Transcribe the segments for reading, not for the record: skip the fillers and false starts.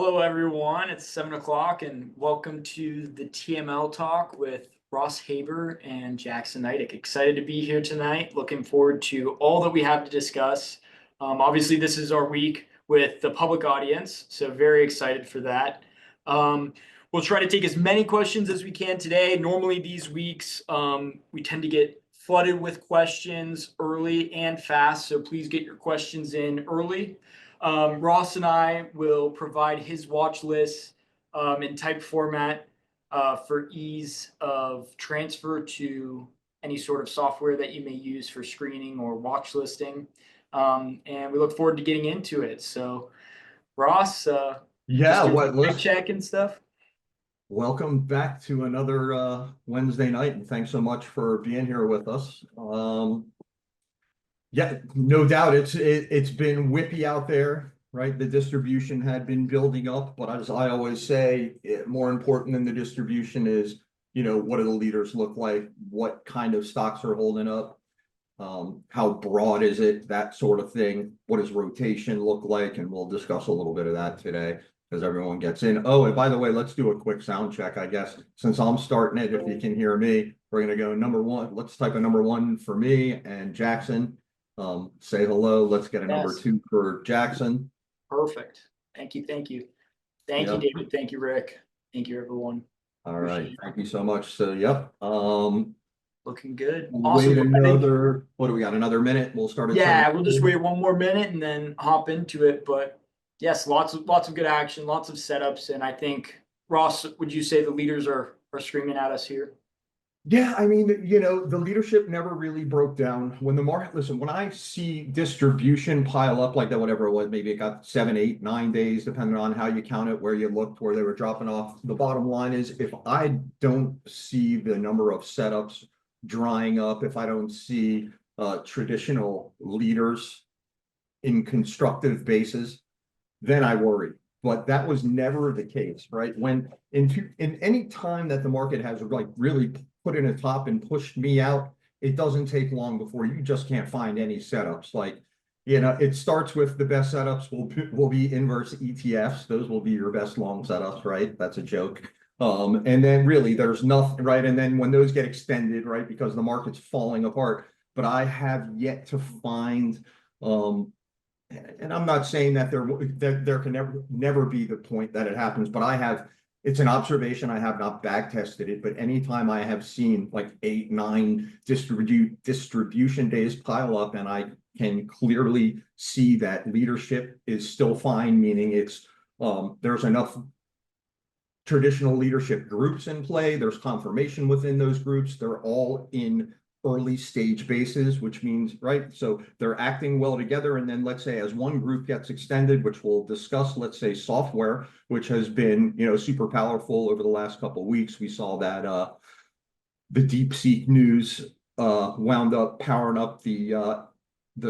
Hello, everyone. It's 7 o'clock, and welcome to the TML Talk with Ross Haber and Jackson Neidig. Excited to be here tonight. Looking forward to all that we have to discuss. Obviously, this is our week with the public audience, so very excited for that. We'll try to take as many questions as we can today. Normally, these weeks, we tend to get flooded with questions early and fast, so please get your questions in early. Ross and I will provide his watch list in typed format for ease of transfer to any sort of software that you may use for screening or watch listing. And we look forward to getting into it. So, Ross, What check list? and stuff. Welcome back to another Wednesday night, and thanks so much for being here with us. Yeah, no doubt it's been whippy out there, right? The distribution had been building up, but as I always say, more important than the distribution is, what do the leaders look like? What kind of stocks are holding up? How broad is it? That sort of thing. What does rotation look like? And we'll discuss a little bit of that today as everyone gets in. Oh, and by the way, let's do a quick sound check, I guess. Since I'm starting it, if you can hear me, we're going to go number one. Let's type a number one for me and Jackson. Say hello. Let's get a number two for Jackson. Perfect. Thank you. Thank you. Thank you, David. Thank you, Rick. Thank you, everyone. All right. Thank you so much. So, looking good. Awesome. Wait another, what do we got? Another minute? We'll start at Yeah, we'll just wait one more minute and then hop into it. But yes, lots of good action, lots of setups, and I think, Ross, would you say the leaders are screaming at us here? Yeah, I mean, the leadership never really broke down. When the market, listen, when I see distribution pile up like that, whatever it was, maybe it got 7, 8, 9 days, depending on how you count it, where you looked, where they were dropping off. The bottom line is, if I don't see the number of setups drying up, if I don't see traditional leaders in constructive bases, then I worry. But that was never the case, right? When in any time that the market has like really put in a top and pushed me out, it doesn't take long before you just can't find any setups. Like, it starts with the best setups will be inverse ETFs. Those will be your best long setups, right? That's a joke. And then really there's nothing, right? And then when those get extended, right, because the market's falling apart, but I have yet to find, and I'm not saying that there can never be the point that it happens, but it's an observation. I have not back tested it, but anytime I have seen like 8, 9 distribution days pile up, and I can clearly see that leadership is still fine, meaning there's enough traditional leadership groups in play. There's confirmation within those groups. They're all in early stage bases, which means, right, so they're acting well together. And then let's say as one group gets extended, which we'll discuss, let's say software, which has been, super powerful over the last couple of weeks. We saw that the DeepSeek news wound up powering up the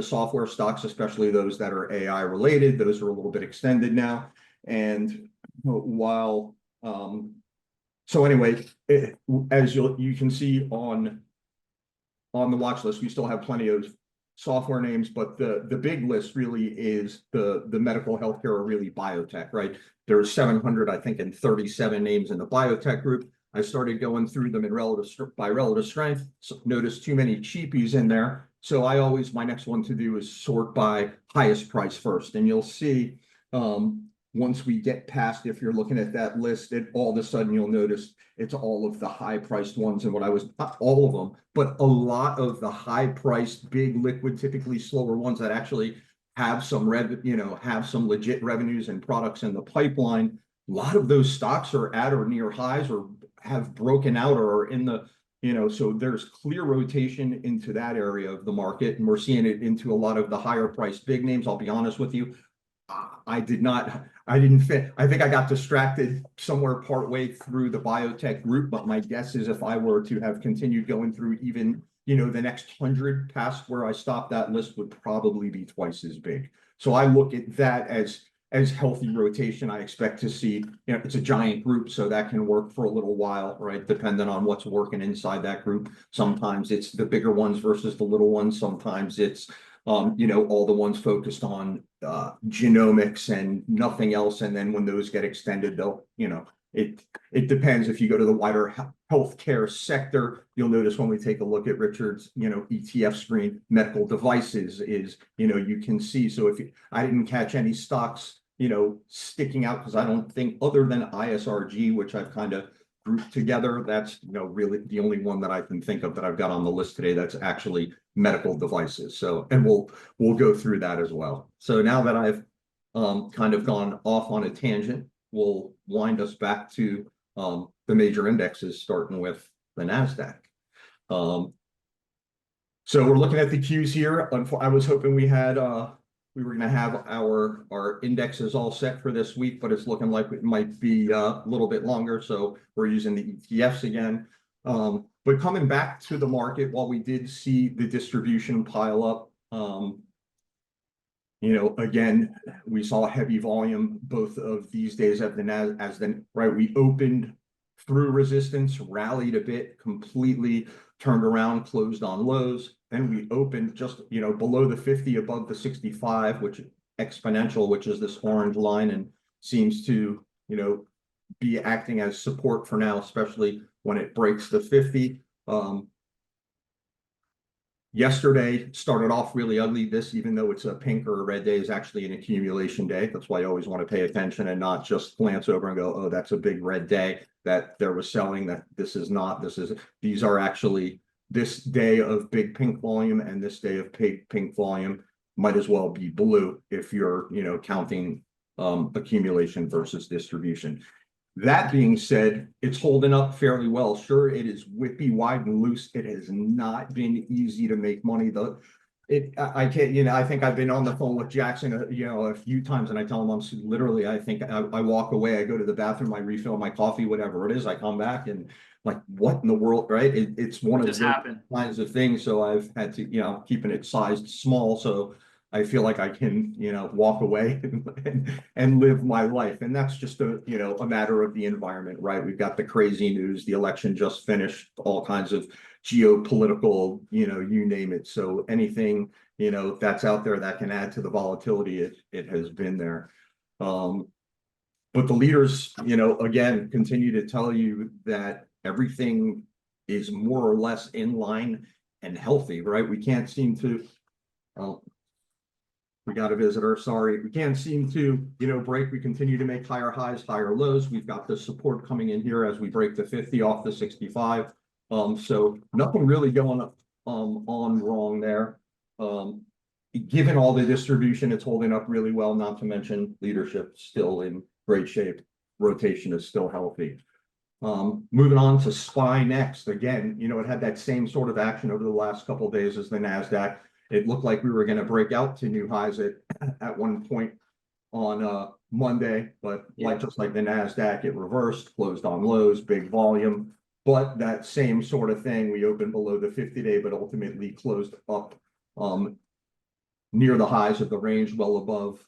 software stocks, especially those that are AI related. Those are a little bit extended now. And while so anyway, as you can see on the watch list, we still have plenty of software names, but the big list really is the medical healthcare, or really biotech, right? There's 737 names in the biotech group. I started going through them by relative strength. So noticed too many cheapies in there. So my next one to do is sort by highest price first. And you'll see once we get past, if you're looking at that list, all of a sudden you'll notice it's all of the high priced ones. And not all of them, but a lot of the high priced, big liquid, typically slower ones that actually have some have some legit revenues and products in the pipeline. A lot of those stocks are at or near highs, or have broken out, or are in the, so there's clear rotation into that area of the market. And we're seeing it into a lot of the higher priced big names. I'll be honest with you. I didn't fit. I think I got distracted somewhere partway through the biotech group, but my guess is if I were to have continued going through even, the next 100 past where I stopped, that list would probably be twice as big. So I look at that as healthy rotation. I expect to see, it's a giant group, so that can work for a little while, right? Depending on what's working inside that group. Sometimes it's the bigger ones versus the little ones. Sometimes it's You know, all the ones focused on genomics and nothing else. And then when those get extended, they'll, you know, it depends. If you go to the wider healthcare sector, you'll notice when we take a look at Richard's, you know, ETF screen, medical devices is, you know, you can see. So if I didn't catch any stocks, you know, sticking out, because I don't think, other than ISRG, which I've kind of grouped together, that's, you know, really the only one that I can think of that I've got on the list today that's actually medical devices. So, and we'll go through that as well. So now that I've kind of gone off on a tangent, we'll wind us back to the major indexes, starting with the NASDAQ. So we're looking at the Qs here. I was hoping we were going to have our indexes all set for this week, but it's looking like it might be a little bit longer. So we're using the ETFs again. But coming back to the market, while we did see the distribution pile up, you know, again, we saw heavy volume both of these days at the right. We opened through resistance, rallied a bit, completely turned around, closed on lows. Then we opened just, you know, below the 50, above the 65, which exponential, which is this orange line, and seems to, you know, be acting as support for now, especially when it breaks the 50. Yesterday started off really ugly. This, even though it's a pink or a red day, is actually an accumulation day. That's why I always want to pay attention and not just glance over and go, oh, that's a big red day that there was selling. That this is not. These are actually, this day of big pink volume and this day of pink volume might as well be blue if you're, you know, counting accumulation versus distribution. That being said, it's holding up fairly well. Sure, it is whippy, wide, and loose. It has not been easy to make money. I can't, you know, I think I've been on the phone with Jackson, you know, a few times, and I tell him I'm literally, I think I walk away, I go to the bathroom, I refill my coffee, whatever it is, I come back and like, what in the world, right? It's one of the kinds of things. So I've had to, you know, keeping it sized small. So I feel like I can, you know, walk away and live my life. And that's just a, you know, a matter of the environment, right? We've got the crazy news, the election just finished, all kinds of geopolitical, you know, you name it. So anything, you know, that's out there that can add to the volatility, it has been there. But the leaders, you know, again, continue to tell you that everything is more or less in line and healthy, right? We can't seem to, we got a visitor, sorry. We can't seem to, you know, break. We continue to make higher highs, higher lows. We've got the support coming in here as we break the 50 off the 65. So nothing really going on wrong there. Given all the distribution, it's holding up really well, not to mention leadership still in great shape. Rotation is still healthy. Moving on to SPY next. Again, you know, it had that same sort of action over the last couple of days as the NASDAQ. It looked like we were going to break out to new highs at one point on Monday, but just like the NASDAQ, it reversed, closed on lows, big volume. But that same sort of thing, we opened below the 50-day, but ultimately closed up near the highs of the range, well above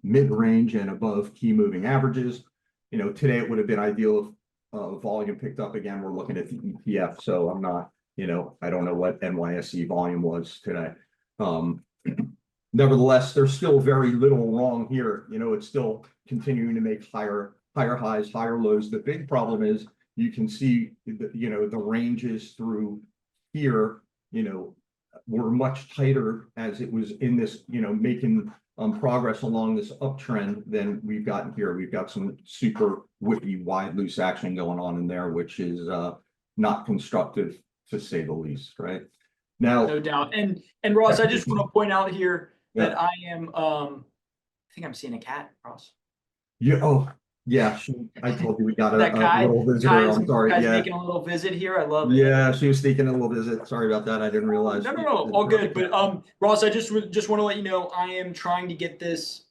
mid-range and above key moving averages. You know, today it would have been ideal if volume picked up again. We're looking at the ETF, so I'm not, you know, I don't know what NYSE volume was today. Nevertheless, there's still very little wrong here. You know, it's still continuing to make higher highs, higher lows. The big problem is you can see, you know, the ranges through here, you know, were much tighter as it was in this, you know, making progress along this uptrend than we've gotten here. We've got some super whippy, wide, loose action going on in there, which is not constructive, to say the least, right? Now, no doubt. And Ross, I just want to point out here that I am I think I'm seeing a cat, Ross. Yeah, oh yeah, I told you we got a little visitor. I'm sorry. Guy's making a little visit here. I love it. Yeah, she was sneaking a little visit. Sorry about that. I didn't realize. No, all good. But Ross, I just want to let you know I am trying to get this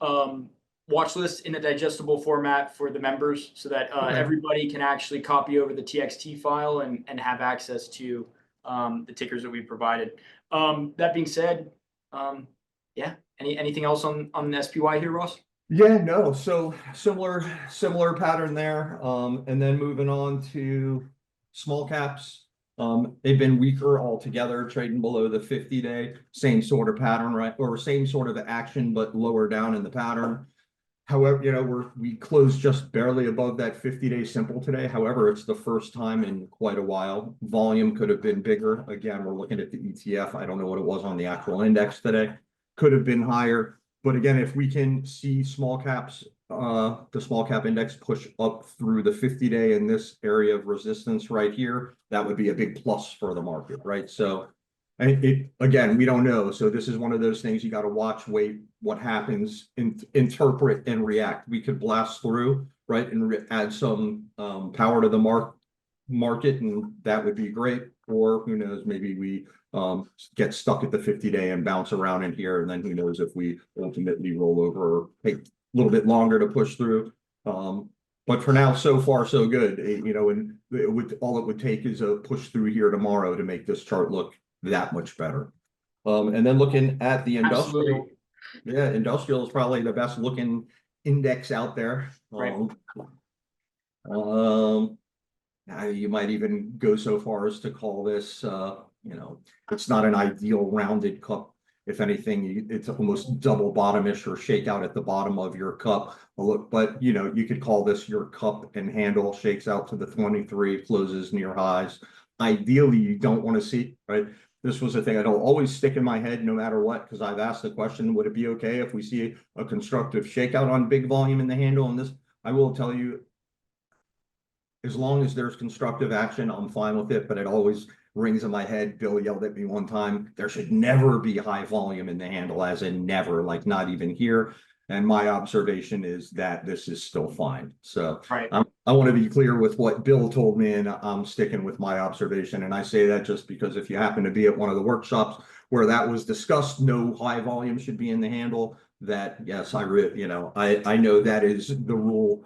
watch list in a digestible format for the members so that everybody can actually copy over the TXT file and have access to the tickers that we provided. That being said, yeah, anything else on the SPY here, Ross? Yeah, no, so similar pattern there. And then moving on to small caps. They've been weaker altogether, trading below the 50-day, same sort of pattern, right? Or same sort of action, but lower down in the pattern. However, we closed just barely above that 50-day simple today. However, it's the first time in quite a while. Volume could have been bigger. Again, we're looking at the ETF. I don't know what it was on the actual index today. Could have been higher. But again, if we can see small caps, the small cap index push up through the 50-day in this area of resistance right here, that would be a big plus for the market, right? So, and again, we don't know. So this is one of those things you got to watch, wait, what happens, interpret and react. We could blast through, right, and add some power to the market, and that would be great. Or who knows, maybe we get stuck at the 50-day and bounce around in here, and then who knows if we ultimately roll over or take a little bit longer to push through. But for now, so far, so good. And all it would take is a push through here tomorrow to make this chart look that much better. And then looking at the industrial, industrial is probably the best looking index out there. Right. You might even go so far as to call this, it's not an ideal rounded cup. If anything, it's almost double bottomish or shakeout at the bottom of your cup. But you could call this your cup and handle, shakes out to the 23, closes near highs. Ideally, you don't want to see, right? This was a thing that'll always stick in my head no matter what, because I've asked the question, would it be okay if we see a constructive shakeout on big volume in the handle? And this, I will tell you, as long as there's constructive action, I'm fine with it, but it always rings in my head. Bill yelled at me one time, there should never be high volume in the handle, as in never, like not even here. And my observation is that this is still fine. So right. I want to be clear with what Bill told me, and I'm sticking with my observation. And I say that just because if you happen to be at one of the workshops where that was discussed, no high volume should be in the handle, that yes, I know that is the rule.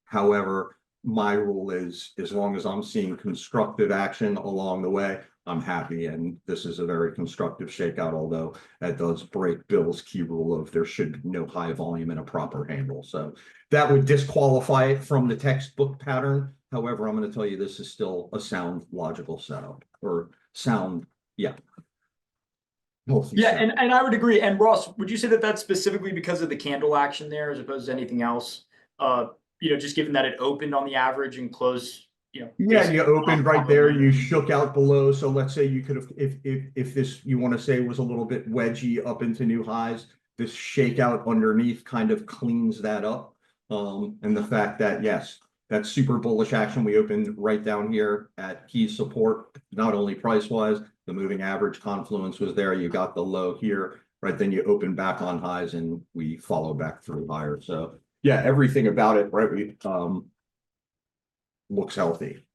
However, my rule is, as long as I'm seeing constructive action along the way, I'm happy. And this is a very constructive shakeout, although that does break Bill's key rule of there should be no high volume in a proper handle. So that would disqualify it from the textbook pattern. However, I'm going to tell you, this is still a sound logical setup, or sound. Yeah. Yeah, and I would agree. And Ross, would you say that that's specifically because of the candle action there, as opposed to anything else? Just given that it opened on the average and closed, Yeah, you opened right there, you shook out below. So let's say you could have, if this, you want to say, was a little bit wedgy up into new highs, this shakeout underneath kind of cleans that up. And the fact that, yes, that super bullish action, we opened right down here at key support, not only price wise, the moving average confluence was there. You got the low here, right? Then you open back on highs and we follow back through higher. So yeah, everything about it, right? Looks healthy.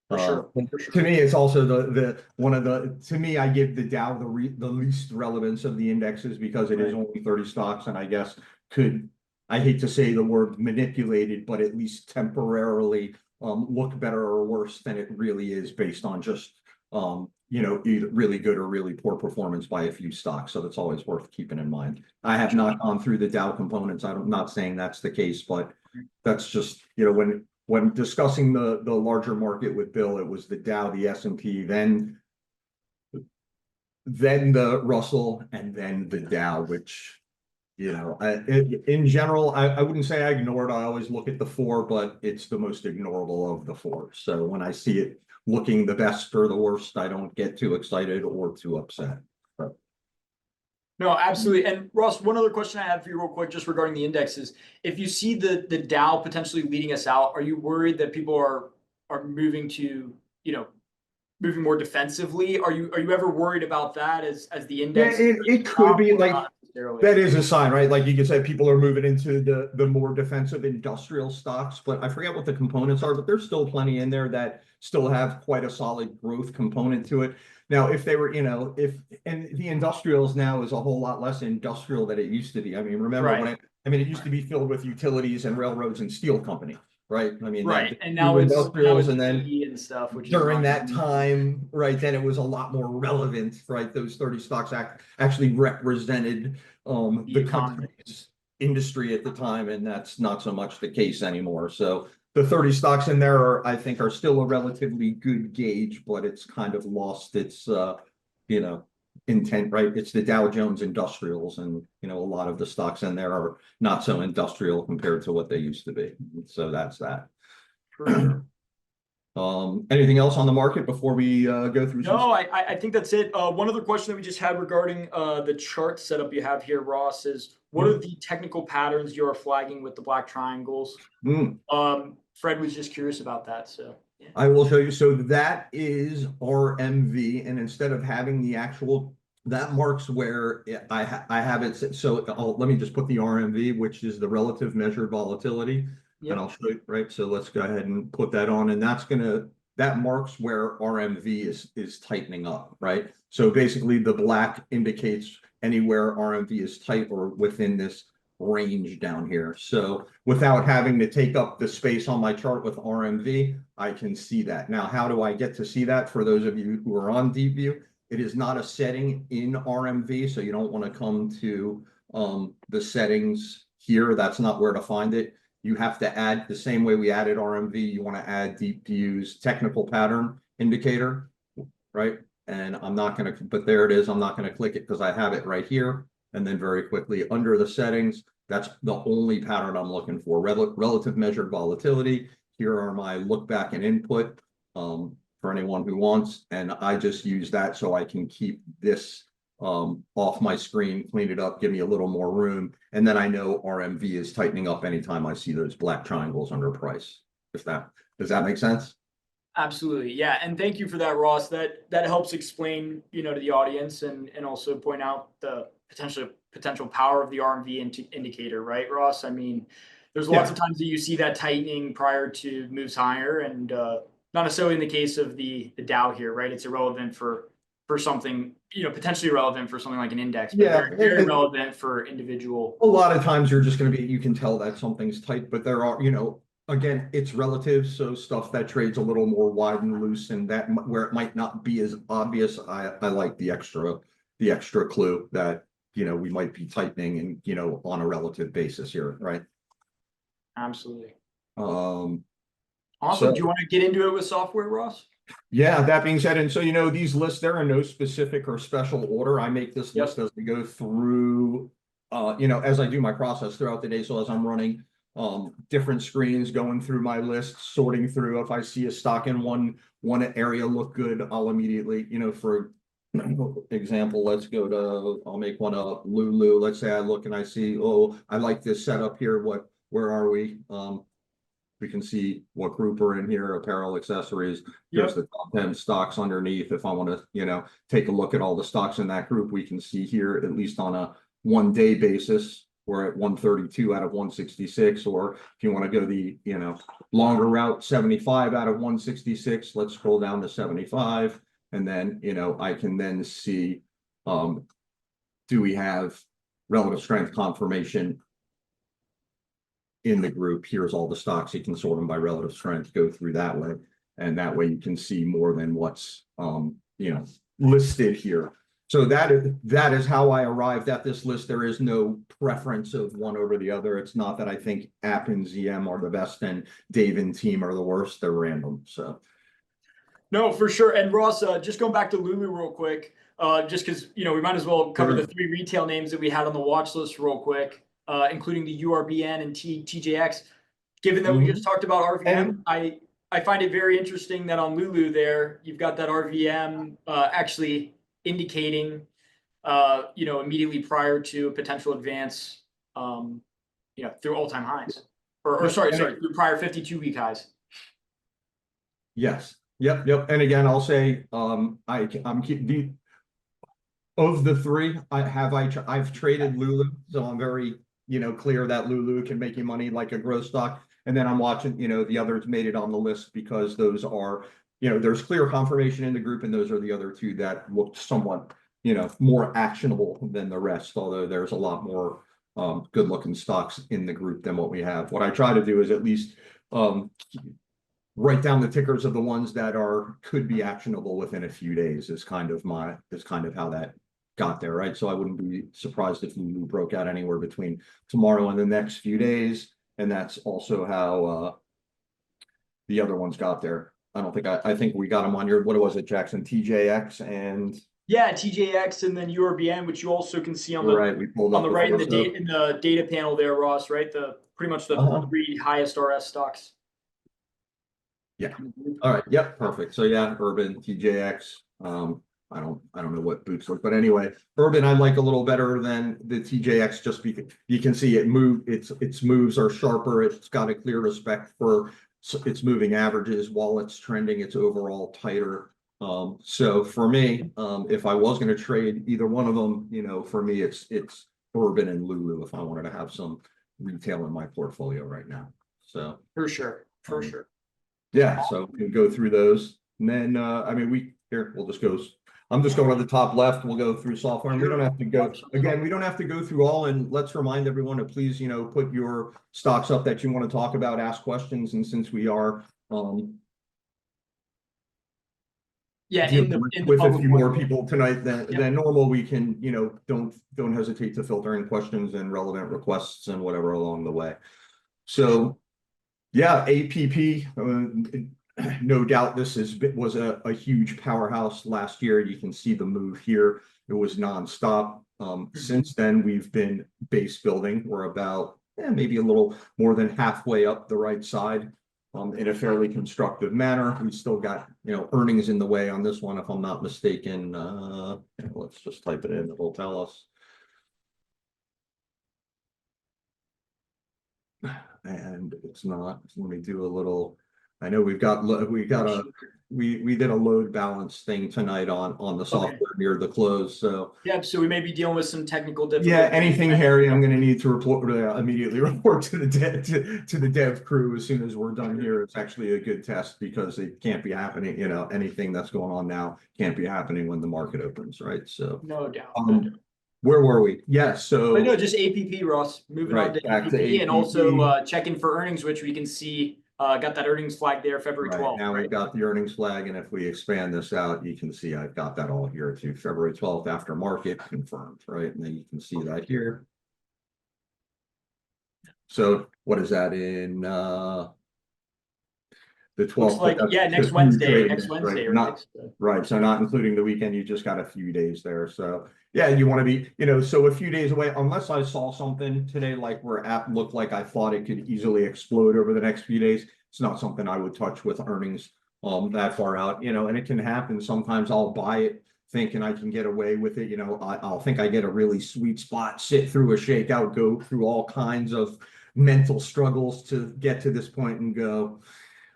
For sure. To me, it's also to me, I give the Dow the least relevance of the indexes, because it is only 30 stocks, and I guess I hate to say the word manipulated, but at least temporarily look better or worse than it really is, based on just either really good or really poor performance by a few stocks. So that's always worth keeping in mind. I have not gone through the Dow components. I'm not saying that's the case, but that's just, when discussing the larger market with Bill, it was the Dow, the S&P, then the Russell, and then the Dow, which, in general, I wouldn't say I ignored. I always look at the four, but it's the most ignorable of the four. So when I see it looking the best or the worst, I don't get too excited or too upset. No, absolutely. And Ross, one other question I had for you real quick, just regarding the indexes. If you see the Dow potentially leading us out, are you worried that people are moving to, moving more defensively? Are you ever worried about that as the index? Yeah, it could be like that is a sign, right? Like you could say people are moving into the more defensive industrial stocks, but I forget what the components are, but there's still plenty in there that still have quite a solid growth component to it. Now, if they were, and the industrials now is a whole lot less industrial than it used to be. I mean, remember when it used to be filled with utilities and railroads and steel company, right? I mean, and now it's industrials, and then and stuff, which during that time, right, then it was a lot more relevant, right? Those 30 stocks actually represented the country's industry at the time, and that's not so much the case anymore. So the 30 stocks in there are, I think, are still a relatively good gauge, but it's kind of lost its, you know, intent, right? It's the Dow Jones Industrials, and a lot of the stocks in there are not so industrial compared to what they used to be. So that's that. For sure. Anything else on the market before we go through some? No, I think that's it. One other question that we just had regarding the chart setup you have here, Ross, is what are the technical patterns you are flagging with the black triangles? Mm. Fred was just curious about that, so yeah. I will show you. So that is RMV, and instead of having the actual, that marks where I have it. So let me just put the RMV, which is the relative measured volatility, Yep. and I'll show you, right? So let's go ahead and put that on, and that marks where RMV is tightening up, right? So basically, the black indicates anywhere RMV is tight or within this range down here. So without having to take up the space on my chart with RMV, I can see that. Now, how do I get to see that? For those of you who are on Deep View, it is not a setting in RMV, so you don't want to come to the settings here. That's not where to find it. You have to add the same way we added RMV. You want to add Deep View's technical pattern indicator, right? And I'm not going to, but there it is. I'm not going to click it because I have it right here. And then very quickly under the settings, that's the only pattern I'm looking for. Relative measured volatility. Here are my look back and input for anyone who wants. And I just use that so I can keep this off my screen, clean it up, give me a little more room. And then I know RMV is tightening up anytime I see those black triangles under price. Does that make sense? Absolutely. Yeah. And thank you for that, Ross. That helps explain, to the audience and also point out the potential power of the RMV indicator, right, Ross? I mean, there's lots of times that you see that tightening prior to moves higher, and not necessarily in the case of the Dow here, right? It's irrelevant for something, potentially relevant for something like an index, but very relevant for individual. A lot of times you're just going to be, you can tell that something's tight, but there are, again, it's relative. So stuff that trades a little more wide and loose, and that where it might not be as obvious, I like the extra clue that, we might be tightening and, on a relative basis here, right? Absolutely. Awesome. Do you want to get into it with software, Ross? Yeah, that being said, and so, these lists, there are no specific or special order. I make this list as we go through, as I do my process throughout the day. So as I'm running different screens, going through my list, sorting through, if I see a stock in one area look good, I'll immediately, for example, I'll make one up, Lulu. Let's say I look and I see, oh, I like this setup here. Where are we? We can see what group we're in here, apparel, accessories. Here's the top 10 stocks underneath. If I want to, take a look at all the stocks in that group, we can see here, at least on a 1 day basis, we're at 132 out of 166. Or if you want to go the, longer route, 75 out of 166, let's scroll down to 75. And then, I can then see, do we have relative strength confirmation in the group? Here's all the stocks. You can sort them by relative strength, go through that way. And that way you can see more than what's, listed here. So that is how I arrived at this list. There is no preference of one over the other. It's not that I think App and ZM are the best and Dave and team are the worst. They're random. So. No, for sure. And Ross, just going back to Lulu real quick, just because, we might as well cover the 3 retail names that we had on the watch list real quick, including the URBN and TJX. Given that we just talked about RVM, I find it very interesting that on Lulu there, you've got that RVM actually indicating, immediately prior to a potential advance, through all-time highs. Through prior 52-week highs. Yes. Yep. And again, I'll say, I'm keeping of the 3. I've traded Lulu, so I'm very, clear that Lulu can make you money like a growth stock. And then I'm watching, the others made it on the list because those are, there's clear confirmation in the group, and those are the other 2 that look somewhat, more actionable than the rest. Although there's a lot more good looking stocks in the group than what we have. What I try to do is at least write down the tickers of the ones that could be actionable within a few days is kind of how that got there, right? So I wouldn't be surprised if Lulu broke out anywhere between tomorrow and the next few days. And that's also how the other ones got there. I don't think I think we got them on your, what was it, Jackson, TJX and, Yeah, TJX and then URBN, which you also can see on you're the right, we pulled up right in before, so. in the data panel there, Ross, right? The pretty much the Uh-huh. three highest RS stocks. Yeah. All right, yep, perfect. So yeah, Urban, TJX. I don't know what Boots look, but anyway, Urban I like a little better than the TJX just because you can see its moves are sharper. It's got a clear respect for its moving averages while it's trending, it's overall tighter. So for me, if I was going to trade either one of them, for me, it's Urban and Lulu if I wanted to have some retail in my portfolio right now. So For sure. For Um, sure. yeah, so we can go through those. And then, I mean, we'll just go, I'm just going to the top left. We'll go through software and we don't have to go, again, we don't have to go through all, and let's remind everyone to please, put your stocks up that you want to talk about, ask questions. And since we are, Yeah, dealing in the with a public few more one. people tonight Yep. than normal, we can, don't hesitate to filter in questions and relevant requests and whatever along the way. So, yeah, APP, no doubt was a huge powerhouse last year. You can see the move here. It was nonstop. Since then, we've been base building. We're about maybe a little more than halfway up the right side in a fairly constructive manner. We still got, earnings in the way on this one, if I'm not mistaken. Let's just type it in. It'll tell us. And it's not, let me do a little, I know we did a load balance thing tonight on the software near the close, so. Yeah, so we may be dealing with some technical Yeah, difficulties. anything, Harry, I'm gonna need to immediately report to the dev crew as soon as we're done here. It's actually a good test because it can't be happening, anything that's going on now can't be happening when the market opens, right? So. No doubt. Where were we? Yeah, so. But no, just APP, Ross. Moving on to Back to APP and also APP. checking for earnings, which we can see got that earnings flag there, February 12th. Now we've got the earnings flag, and if we expand this out, you can see I've got that all here too. February 12th after market confirmed, right? And then you can see that here. So what is that in the 12th? Looks like, yeah, next Wednesday. Next Wednesday, right? Right. So not including the weekend, you just got a few days there. So yeah, you want to be, so a few days away, unless I saw something today like where app looked like I thought it could easily explode over the next few days. It's not something I would touch with earnings that far out, and it can happen. Sometimes I'll buy it thinking I can get away with it. I'll think I get a really sweet spot, sit through a shakeout, go through all kinds of mental struggles to get to this point and go,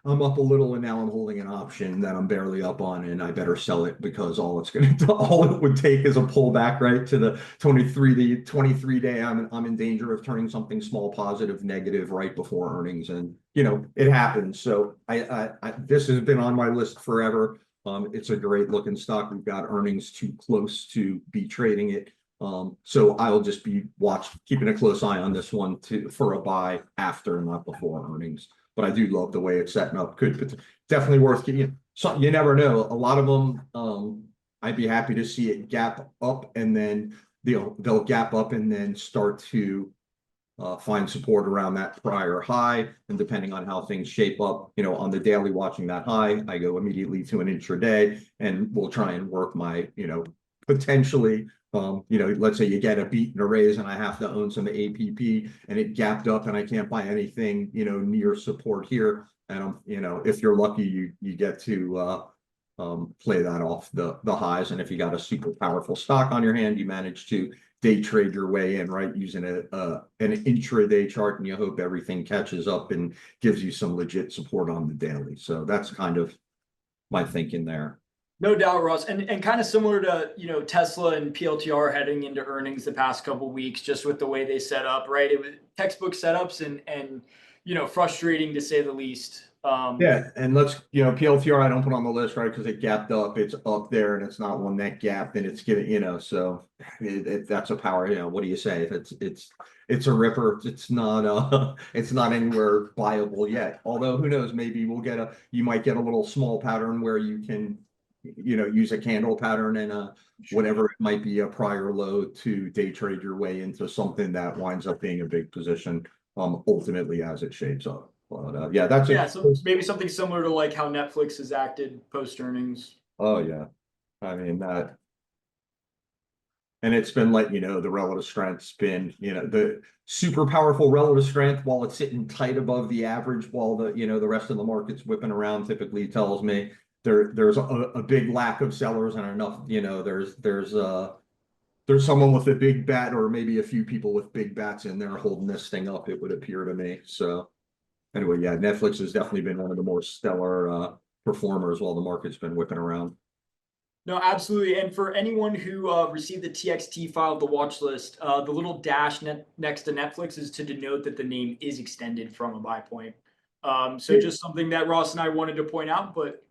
I'm up a little and now I'm holding an option that I'm barely up on and I better sell it because all it would take is a pullback right to the 23 day. I'm in danger of turning something small positive negative right before earnings, and it happens. So this has been on my list forever. It's a great looking stock. We've got earnings too close to be trading it. So I'll just be keeping a close eye on this one for a buy after, not before earnings. But I do love the way it's setting up. Definitely worth getting. So you never know. A lot of them, I'd be happy to see it gap up, and then they'll gap up and then start to find support around that prior high. And depending on how things shape up, on the daily watching that high, I go immediately to an intraday, and we'll try and work my, potentially. Let's say you get a beat and a raise and I have to own some APP and it gapped up and I can't buy anything, near support here. And if you're lucky, you get to play that off the highs. And if you got a super powerful stock on your hand, you manage to day trade your way in, right? Using an intraday chart, and you hope everything catches up and gives you some legit support on the daily. So that's kind of my thinking there. No doubt, Ross, and kind of similar to Tesla and PLTR heading into earnings the past couple of weeks, just with the way they set up, right? It was textbook setups and frustrating to say the least. Yeah, and let's PLTR I don't put on the list, right? Because it gapped up, it's up there, and it's not one that gapped, and it's getting so that's a power. What do you say? If it's a ripper, it's not anywhere viable yet. Although who knows? Maybe you might get a little small pattern where you can use a candle pattern and whatever it might be, a prior low to day trade your way into something that winds up being a big position ultimately as it shapes up. But yeah, that's Yeah, a, so maybe something similar to like how Netflix has acted post earnings. oh yeah. I mean that, and it's been like, the relative strength's been, the super powerful relative strength while it's sitting tight above the average while the rest of the market's whipping around typically tells me there's a big lack of sellers and enough, there's someone with a big bat or maybe a few people with big bats in there holding this thing up, it would appear to me. So anyway, yeah, Netflix has definitely been one of the more stellar performers while the market's been whipping around. No, absolutely. And for anyone who received the TXT file of the watch list, the little dash next to Netflix is to denote that the name is extended from a buy point. So just something that Ross and I wanted to point out, but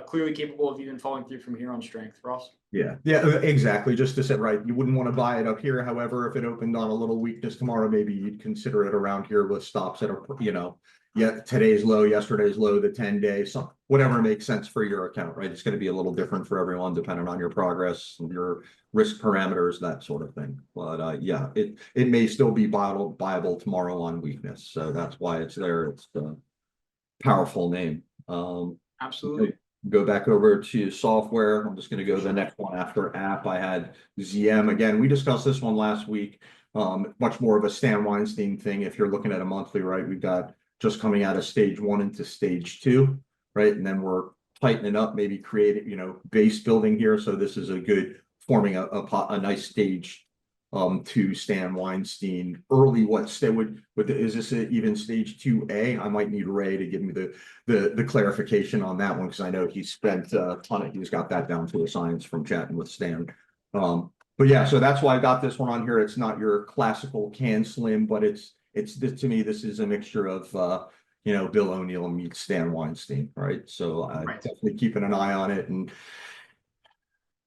clearly capable of even following through from here on strength. Ross? Yeah, exactly. Just to say, right, you wouldn't want to buy it up here. However, if it opened on a little weakness tomorrow, maybe you'd consider it around here with stops that are, yeah, today's low, yesterday's low, the 10-day, some whatever makes sense for your account, right? It's going to be a little different for everyone depending on your progress, your risk parameters, that sort of thing. But yeah, it may still be viable tomorrow on weakness. So that's why it's there. It's the powerful name. Absolutely. Go back over to software. I'm just going to go to the next one after app. I had ZM again. We discussed this one last week. Much more of a Stan Weinstein thing. If you're looking at a monthly, right, we've got just coming out of stage 1 into stage 2, right? And then we're tightening up, maybe creating, base building here. So this is a good forming a nice stage to Stan Weinstein early. Is this even stage 2A? I might need Ray to give me the clarification on that one because I know he spent a ton of, he's got that down to a science from chatting with Stan. But yeah, so that's why I got this one on here. It's not your classical can slim, but it's to me, this is a mixture of Bill O'Neill meets Stan Weinstein, right? So Right. definitely keeping an eye on it and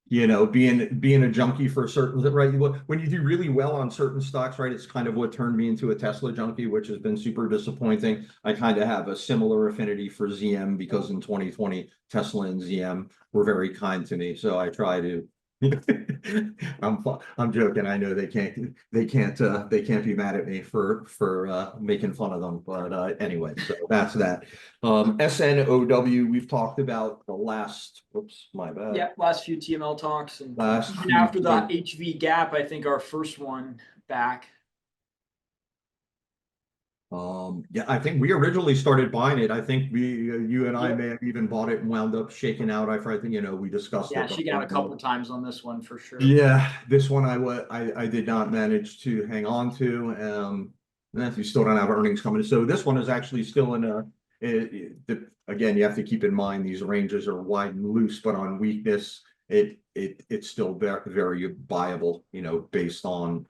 being a junkie for certain, right? When you do really well on certain stocks, right? It's kind of what turned me into a Tesla junkie, which has been super disappointing. I kind of have a similar affinity for ZM because in 2020, Tesla and ZM were very kind to me. So I try to I'm joking. I know they can't be mad at me for making fun of them. But anyway, so that's that. SNOW, we've talked about the last, whoops, my bad. Yeah, last few TML talks, and Last even few after the HV gap, I think our first one back. Yeah, I think we originally started buying it. I think you and I Yep. may have even bought it and wound up shaking out. I think, we discussed Yeah, it. she got a couple times on this one for sure. Yeah, this one I did not manage to hang on to. You still don't have earnings coming. So this one is actually still in again, you have to keep in mind these ranges are wide and loose, but on weakness, it's still very, very viable, based on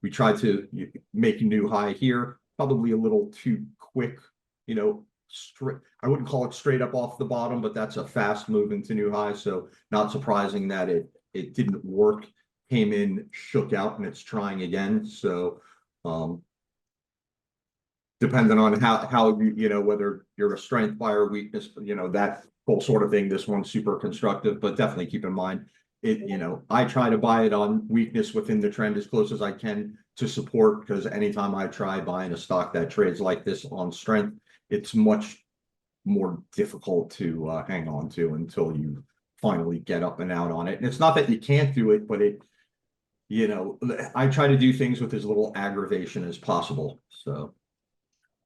we tried to make a new high here, probably a little too quick, straight. I wouldn't call it straight up off the bottom, but that's a fast move into new high. So not surprising that it didn't work, came in, shook out, and it's trying again. So depending on how whether you're a strength buyer, weakness, that whole sort of thing. This one's super constructive, but definitely keep in mind I try to buy it on weakness within the trend as close as I can to support, because anytime I try buying a stock that trades like this on strength, it's much more difficult to hang on to until you finally get up and out on it. And it's not that you can't do it, but I try to do things with as little aggravation as possible. So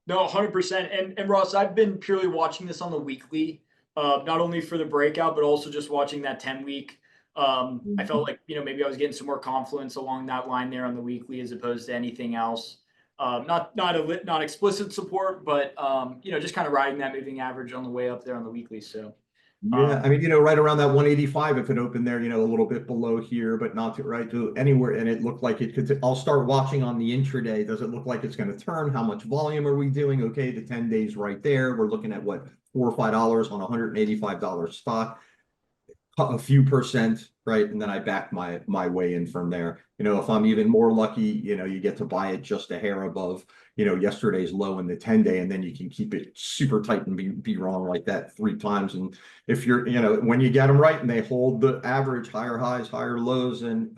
No, 100%. And Ross, I've been purely watching this on the weekly, not only for the breakout, but also just watching that 10-week. I felt like, maybe I was getting some more confluence along that line there on the weekly as opposed to anything else. Not explicit support, but just kind of riding that moving average on the way up there on the weekly. So yeah, I mean, right around that 185, if it opened there, a little bit below here, but not to right to anywhere. And it looked like it could. I'll start watching on the intraday. Does it look like it's going to turn? How much volume are we doing? Okay, the 10 days right there. We're looking at what, $4 or $5 on $185 stock, a few percent, right? And then I back my way in from there. If I'm even more lucky, you get to buy it just a hair above, yesterday's low in the 10-day, and then you can keep it super tight and be wrong like that 3 times. And if you're, when you get them right and they hold the average, higher highs, higher lows, and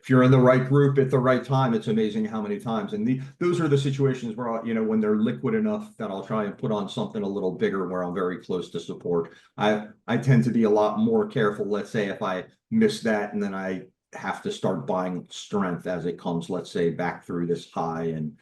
if you're in the right group at the right time, it's amazing how many times. And those are the situations where, when they're liquid enough that I'll try and put on something a little bigger where I'm very close to support. I tend to be a lot more careful. Let's say if I miss that and then I have to start buying strength as it comes, let's say back through this high, and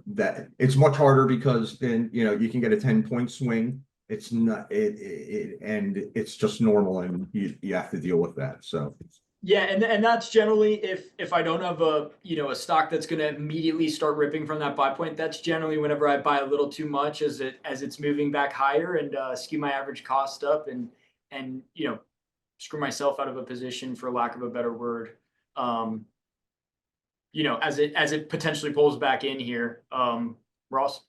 that it's much harder because then you can get a 10-point swing. It's not and it's just normal, and you have to deal with that. So Yeah, and that's generally if I don't have a stock that's going to immediately start ripping from that buy point. That's generally whenever I buy a little too much as it's moving back higher and skew my average cost up and screw myself out of a position, for lack of a better word. As it potentially pulls back in here. Ross.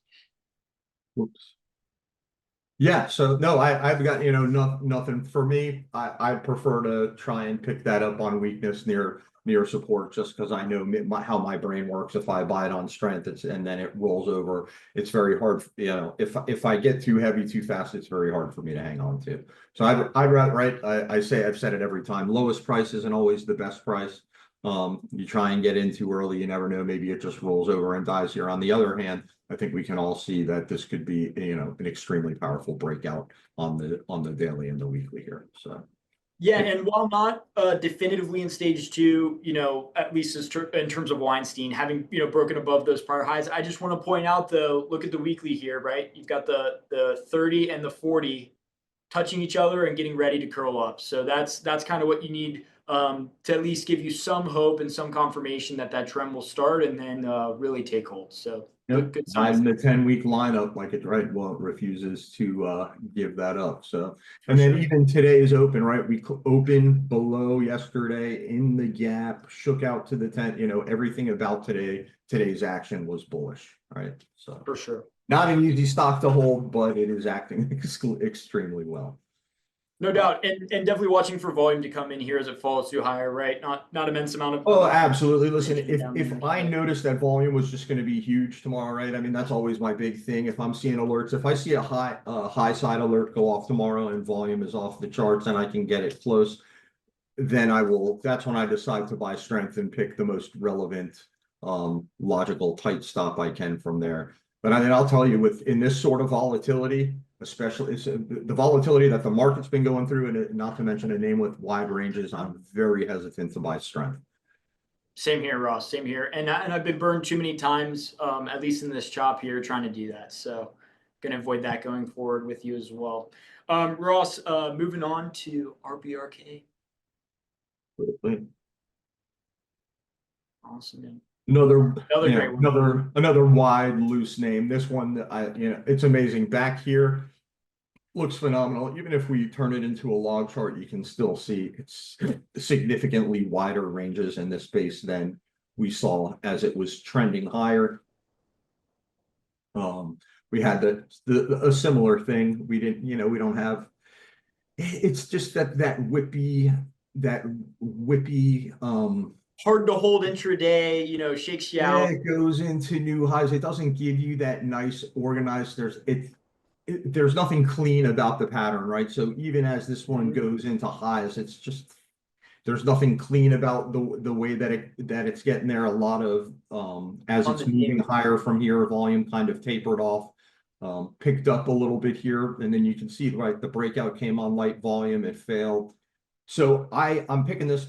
whoops. Yeah, so no, I've got nothing for me. I prefer to try and pick that up on weakness near support, just because I know how my brain works. If I buy it on strength, and then it rolls over, it's very hard. If I get too heavy too fast, it's very hard for me to hang on to. So I'd rather, right? I've said it every time. Lowest price isn't always the best price. You try and get in too early, you never know. Maybe it just rolls over and dies here. On the other hand, I think we can all see that this could be, an extremely powerful breakout on the daily and the weekly here. So Yeah, and while not definitively in stage two, at least in terms of Weinstein having broken above those prior highs, I just want to point out though, look at the weekly here, right? You've got the 30 and the 40 touching each other and getting ready to curl up. So that's kind of what you need to at least give you some hope and some confirmation that trend will start and then really take hold. So good signs. in the 10-week lineup, like it right, well, it refuses to give that up. So, and then even today's open, right? We opened below yesterday in the gap, shook out to the 10. Everything about today's action was bullish, right? So For sure. not an easy stock to hold, but it is acting extremely well. No doubt, and definitely watching for volume to come in here as it falls through higher, right? Not immense amount of. Oh, absolutely. Listen, down if there, I so. notice that volume was just going to be huge tomorrow, right? I mean, that's always my big thing. If I'm seeing alerts, if I see a high side alert go off tomorrow and volume is off the charts and I can get it close, then that's when I decide to buy strength and pick the most relevant, logical tight stop I can from there. But I mean, I'll tell you, in this sort of volatility, especially the volatility that the market's been going through, and not to mention a name with wide ranges, I'm very hesitant to buy strength. Same here, Ross. Same here, and I've been burned too many times, at least in this chop here, trying to do that. So, gonna avoid that going forward with you as well. Ross, moving on to RBRK. Awesome. Another great one. another wide loose name. This one, it's amazing. Back here looks phenomenal. Even if we turn it into a log chart, you can still see it's significantly wider ranges in this space than we saw as it was trending higher. We had a similar thing. We didn't, we don't have. It's just that whippy. Hard to hold intraday, shakes you out. It goes into new highs. It doesn't give you that nice organized. There's nothing clean about the pattern, right? So even as this one goes into highs, it's just there's nothing clean about the way that it's getting there. A lot of as it's moving higher from here, volume kind of tapered off, picked up a little bit here, and then you can see right the breakout came on light volume, it failed. So I'm picking this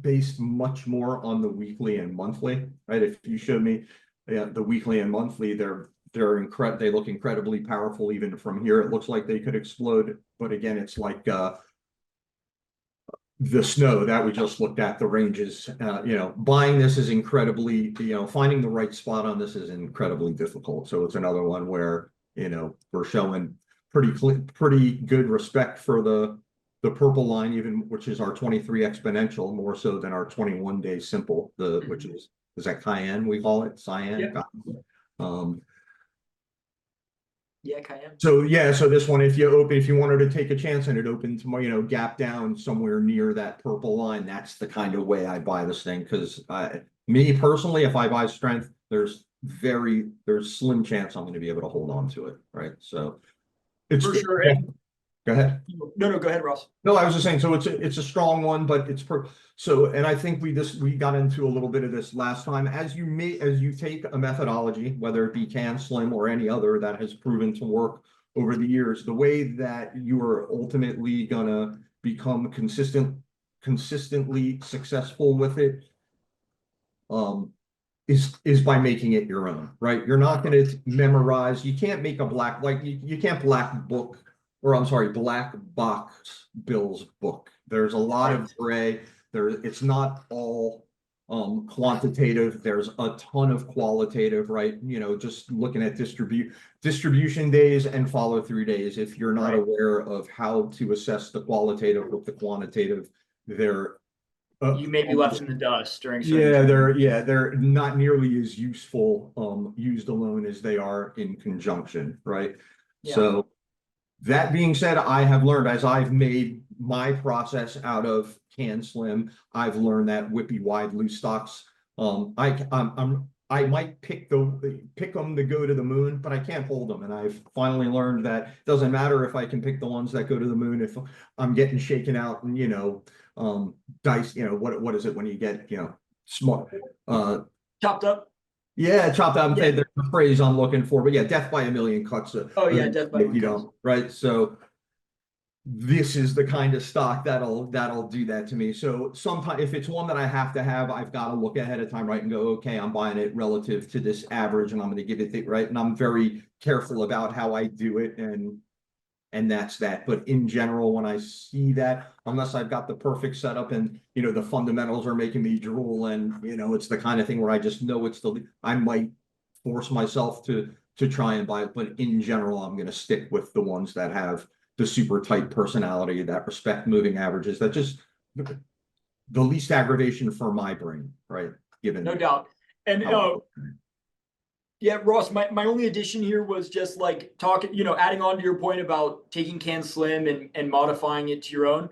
based much more on the weekly and monthly, right? If you show me the weekly and monthly, they look incredibly powerful. Even from here, it looks like they could explode. But again, it's like the snow that we just looked at. The ranges, buying this is incredibly, finding the right spot on this is incredibly difficult. So it's another one where we're showing pretty good respect for the purple line, even which is our 23 exponential, more so than our 21-day simple, which is that Cayenne, we call it cyan. Yeah, Cayenne. So this one, if you wanted to take a chance and it opened tomorrow, gap down somewhere near that purple line, that's the kind of way I buy this thing. Because me personally, if I buy strength, there's slim chance I'm going to be able to hold on to it, right? So it's for sure. Go ahead. No, go ahead, Ross. No, I was just saying, so it's a strong one, but so, and I think we got into a little bit of this last time. As you take a methodology, whether it be CanSlim or any other that has proven to work over the years, the way that you are ultimately gonna become consistently successful with it, is by making it your own, right? You're not gonna memorize, you can't make a you can't black box Bill's book. There's a lot of gray. It's not all quantitative. There's a ton of qualitative, right? You know, just looking at distribution days and follow through days. If you're not aware of how to assess the qualitative with the quantitative, they're You may be left in the dust during they're not nearly as useful used alone as they are in conjunction, right? Yeah. So that being said, I have learned as I've made my process out of CanSlim, I've learned that whippy wide loose stocks. I might pick them to go to the moon, but I can't hold them. And I've finally learned that it doesn't matter if I can pick the ones that go to the moon if I'm getting shaken out and dice. What is it when you get smart chopped up. Yeah, chopped up. Yeah. There's the phrase I'm looking for, but yeah, death by a million cuts. Oh yeah, death by a million cuts. Right. So this is the kind of stock that'll do that to me. So sometimes if it's one that I have to have, I've got to look ahead of time, right, and go, okay, I'm buying it relative to this average, and I'm going to give it the right. And I'm very careful about how I do it, and that's that. But in general, when I see that, unless I've got the perfect setup and the fundamentals are making me drool, and it's the kind of thing where I just know I might force myself to try and buy it. But in general, I'm going to stick with the ones that have the super tight personality, that respect moving averages, that just the least aggravation for my brain, right? Given no doubt. And yeah, Ross, my only addition here was just like talking, adding on to your point about taking CanSlim and modifying it to your own.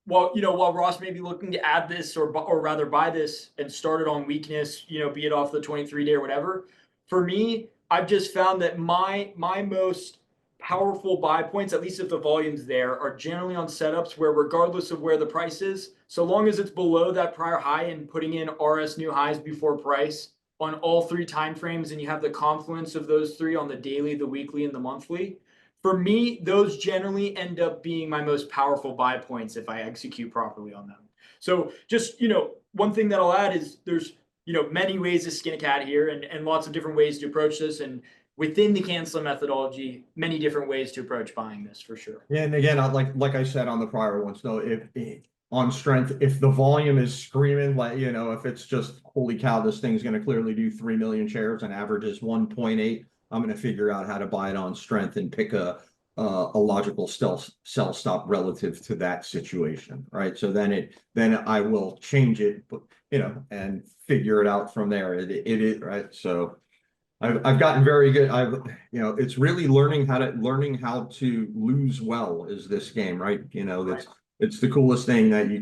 Well, while Ross may be looking to add this or rather buy this and start it on weakness, be it off the 23-day or whatever. For me, I've just found that my most powerful buy points, at least if the volume's there, are generally on setups where regardless of where the price is, so long as it's below that prior high and putting in RS new highs before price on all three time frames, and you have the confluence of those three on the daily, the weekly, and the monthly. For me, those generally end up being my most powerful buy points if I execute properly on them. So just, one thing that I'll add is there's, many ways to skin a cat here and lots of different ways to approach this. And within the CanSlim methodology, many different ways to approach buying this for sure. Yeah, and again, like I said on the prior ones, though, if on strength, if the volume is screaming, like if it's just holy cow, this thing's going to clearly do 3 million shares and averages 1.8, I'm going to figure out how to buy it on strength and pick a logical sell stop relative to that situation, right? So then I will change it, and figure it out from there. It is right. So I've gotten very good. It's really learning how to lose well is this game, right? It's the coolest thing that you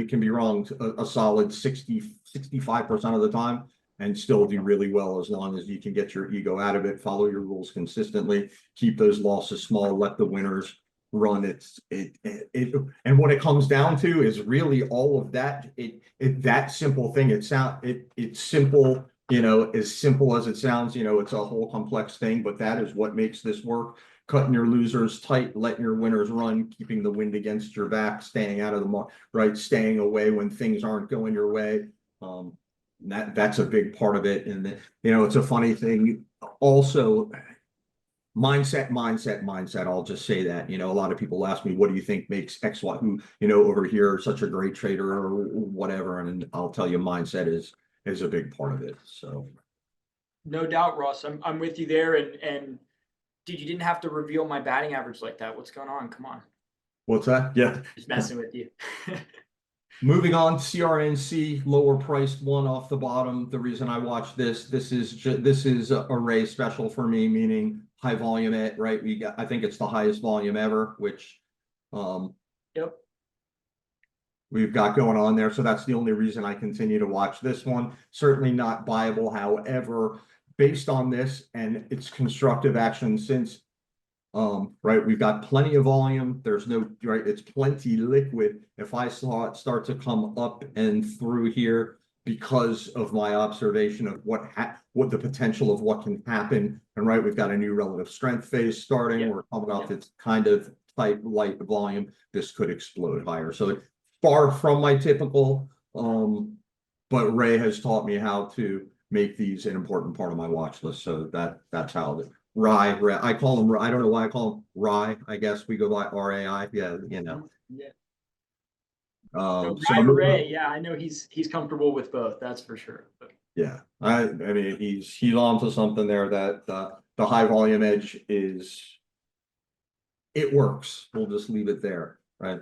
can be wrong a solid 65% of the time and still do really well, as long as you can get your ego out of it, follow your rules consistently, keep those losses small, let the winners run. And what it comes down to is really all of that. That simple thing. It's simple. As simple as it sounds, it's a whole complex thing, but that is what makes this work. Cutting your losers tight, letting your winners run, keeping the wind against your back, staying out of the market, right? Staying away when things aren't going your way. That's a big part of it. And it's a funny thing. Also, mindset. I'll just say that, a lot of people ask me, what do you think makes X, Y, who, over here such a great trader or whatever. And I'll tell you, mindset is a big part of it. So no doubt, Ross, I'm with you there. And dude, you didn't have to reveal my batting average like that. What's going on? Come on. What's that? Yeah. Just messing with you. Moving on, CRNC, lower priced one off the bottom. The reason I watch this is a array special for me, meaning high volume right? I think it's the highest volume ever, which yep. We've got going on there. So that's the only reason I continue to watch this one. Certainly not buyable. However, based on this and its constructive action since Right, we've got plenty of volume. There's no, right, it's plenty liquid. If I saw it start to come up and through here because of my observation of what the potential of what can happen. And right, we've got a new relative strength phase starting. Yeah. We're coming off Yeah. its kind of tight, light volume. This could explode higher. So it's far from my typical, but Ray has taught me how to make these an important part of my watch list. So that's how Rye, I call him, I don't know why I call him Rye. I guess we go by RAI. Yeah, you know. Yeah. Um, No, so Ryan moving Ray, yeah, I know he's comfortable with both, that's for sure. But yeah, I mean he's on to something there that the high volume edge is it works. We'll just leave it there, right?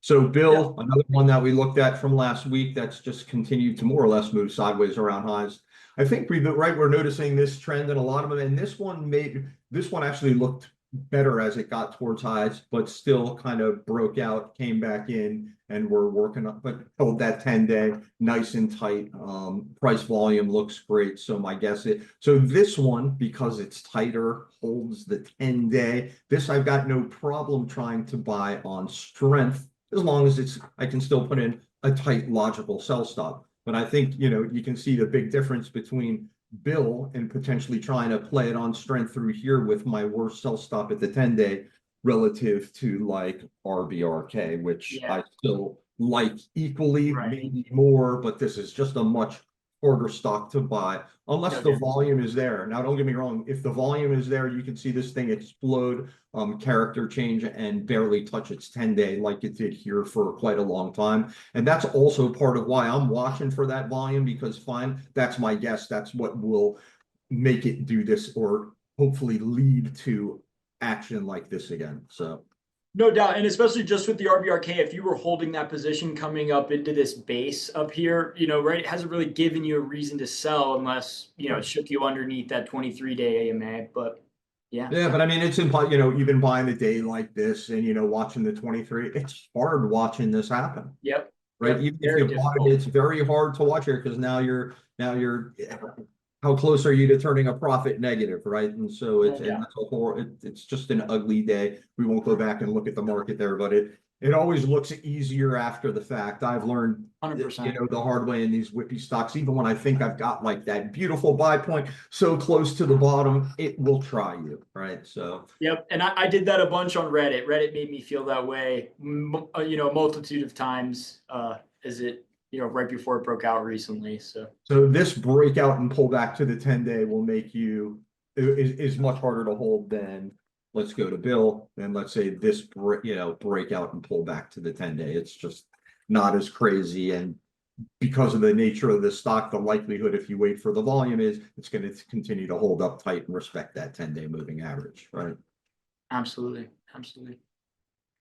So yeah, Bill, another one that we looked at from last week that's just continued to more or less move sideways around highs. I think we're noticing this trend in a lot of them, and this one actually looked better as it got towards highs, but still kind of broke out, came back in, and we're working up, but held that 10-day nice and tight. Price volume looks great. So my guess so this one, because it's tighter, holds the 10-day. This I've got no problem trying to buy on strength as long as I can still put in a tight logical sell stop. But I think, you can see the big difference between Bill and potentially trying to play it on strength through here with my worst sell stop at the 10-day relative to like RBRK, which yeah, I still like equally, right. maybe more, but this is just a much harder stock to buy unless No the doubt. volume is there. Now, don't get me wrong, if the volume is there, you can see this thing explode, character change and barely touch its 10-day like it did here for quite a long time. And that's also part of why I'm watching for that volume, because fine, that's my guess. That's what will make it do this or hopefully lead to action like this again. So No doubt, and especially just with the RBRK, if you were holding that position coming up into this base up here, right, it hasn't really given you a reason to sell unless, it shook you underneath that 23-day AMA. But yeah, yeah, but I mean, it's even buying the day like this and watching the 23, it's hard watching this happen, yep, right? yep, Even if very you bought it, difficult. it's very hard to watch here because now you're how close are you to turning a profit negative, right? And so No and doubt, that's it's just an ugly day. We won't go back and look at the market there, but it always looks easier after the fact. I've learned 100%. the hard way in these whippy stocks. Even when I think I've got like that beautiful buy point so close to the bottom, it will try you, right? So Yep, and I did that a bunch on Reddit. Reddit made me feel that way, a multitude of times, as it, right before it broke out recently. So this breakout and pullback to the 10-day will make you is much harder to hold than let's go to Bill and let's say this breakout and pull back to the 10-day. It's just not as crazy, and because of the nature of the stock, the likelihood if you wait for the volume is it's going to continue to hold up tight and respect that 10-day moving average, right? absolutely, absolutely.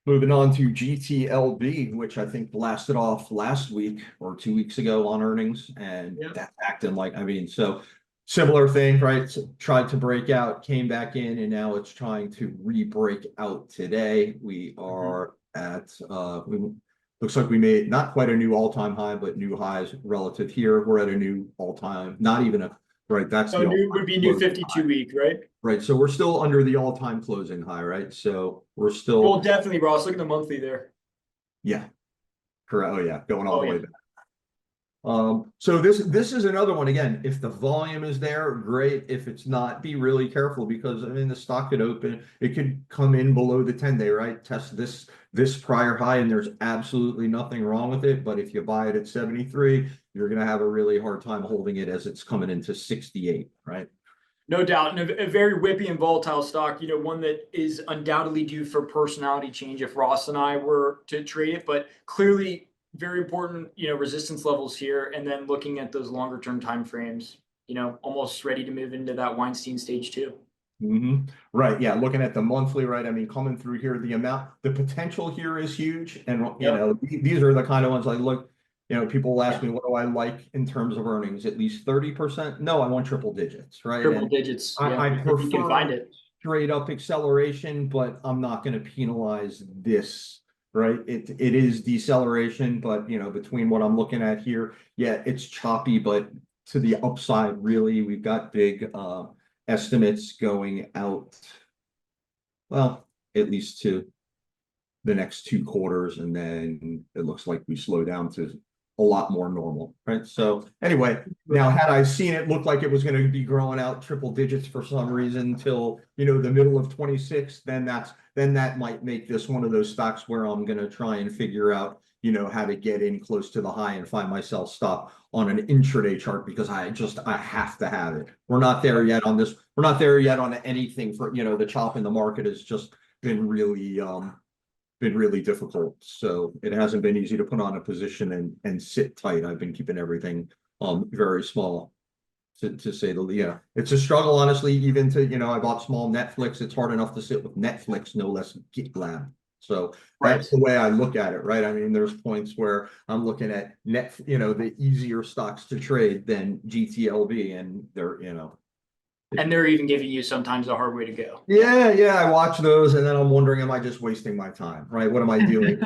Moving on to GTLB, which I think blasted off last week or 2 weeks ago on earnings, and Yep. that acting like, so similar thing, right? So tried to break out, came back in, and now it's trying to re-break out today. We are at looks like we made not quite a new all-time high, but new highs relative here. We're at a new all-time, not even a right. That's So the new would be new all-time 52 week, right? right. So we're still under the all-time closing high, right? So we're still Well, definitely, Ross. Look at the monthly there. yeah, correct. Oh yeah, going all Oh the yeah, way back. So this is another one. Again, if the volume is there, great. If it's not, be really careful because I mean the stock could open, it could come in below the 10-day, right? Test this prior high, and there's absolutely nothing wrong with it. But if you buy it at 73, you're gonna have a really hard time holding it as it's coming into 68, right? no doubt, and a very whippy and volatile stock. One that is undoubtedly due for personality change if Ross and I were to trade it, but clearly very important. Resistance levels here, and then looking at those longer term time frames. Almost ready to move into that Weinstein stage 2. Right. Yeah. Looking at the monthly, right? I mean, coming through here, the potential here is huge. And, Yep. these are the kind of ones I look, people will ask Yeah. me, what do I like in terms of earnings? At least 30%? No, I want triple digits, right? Triple And digits. Yeah, I if you can find prefer it. straight up acceleration, but I'm not going to penalize this, right? It is deceleration, but, between what I'm looking at here, yeah, it's choppy, but to the upside, really, we've got big, estimates going out well, at least to the next 2 quarters, and then it looks like we slow down to a lot more normal, right? So anyway, now had I seen it look like it was going to be growing out triple digits for some reason till, the middle of 26, then that might make this one of those stocks where I'm going to try and figure out, how to get in close to the high and find myself stop on an intraday chart, because I have to have it. We're not there yet on this. We're not there yet on anything for, the chop in the market has just been really difficult. So it hasn't been easy to put on a position and sit tight. I've been keeping everything very small, to say the least. Yeah, it's a struggle, honestly, even to, I bought small Netflix. It's hard enough to sit with Netflix, no less GitLab. So that's the way I look at it, right? I mean, there's points where I'm looking at the easier stocks to trade than GTLB, and And they're even giving you sometimes the hard way to go. Yeah, I watch those and then I'm wondering, am I just wasting my time, right? What am I doing?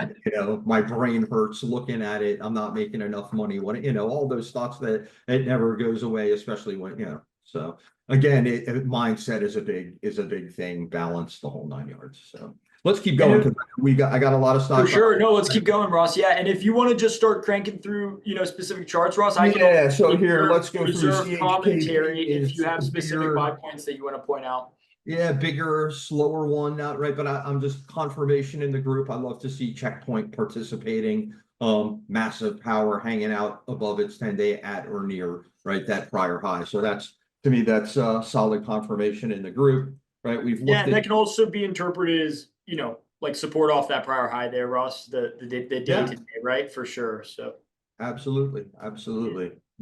My brain hurts looking at it. I'm not making enough money when, all those thoughts that it never goes away, especially when, so again, mindset is a big thing, balance the whole 9 yards. So let's keep going, because I got a lot of stocks. For sure. No, let's keep going, Ross. Yeah. And if you want to just start cranking through, specific charts, Ross, so here, let's go through reserve commentary if you have specific bigger, buy points that you want to point out. Yeah, bigger, slower one, not right, but I'm just confirmation in the group. I love to see Checkpoint participating. Massive power hanging out above its 10-day at or near, right, that prior high. So to me, that's solid confirmation in the group, right? And that can also be interpreted as, like support off that prior high there, Ross, the day to day, right? For sure. So absolutely.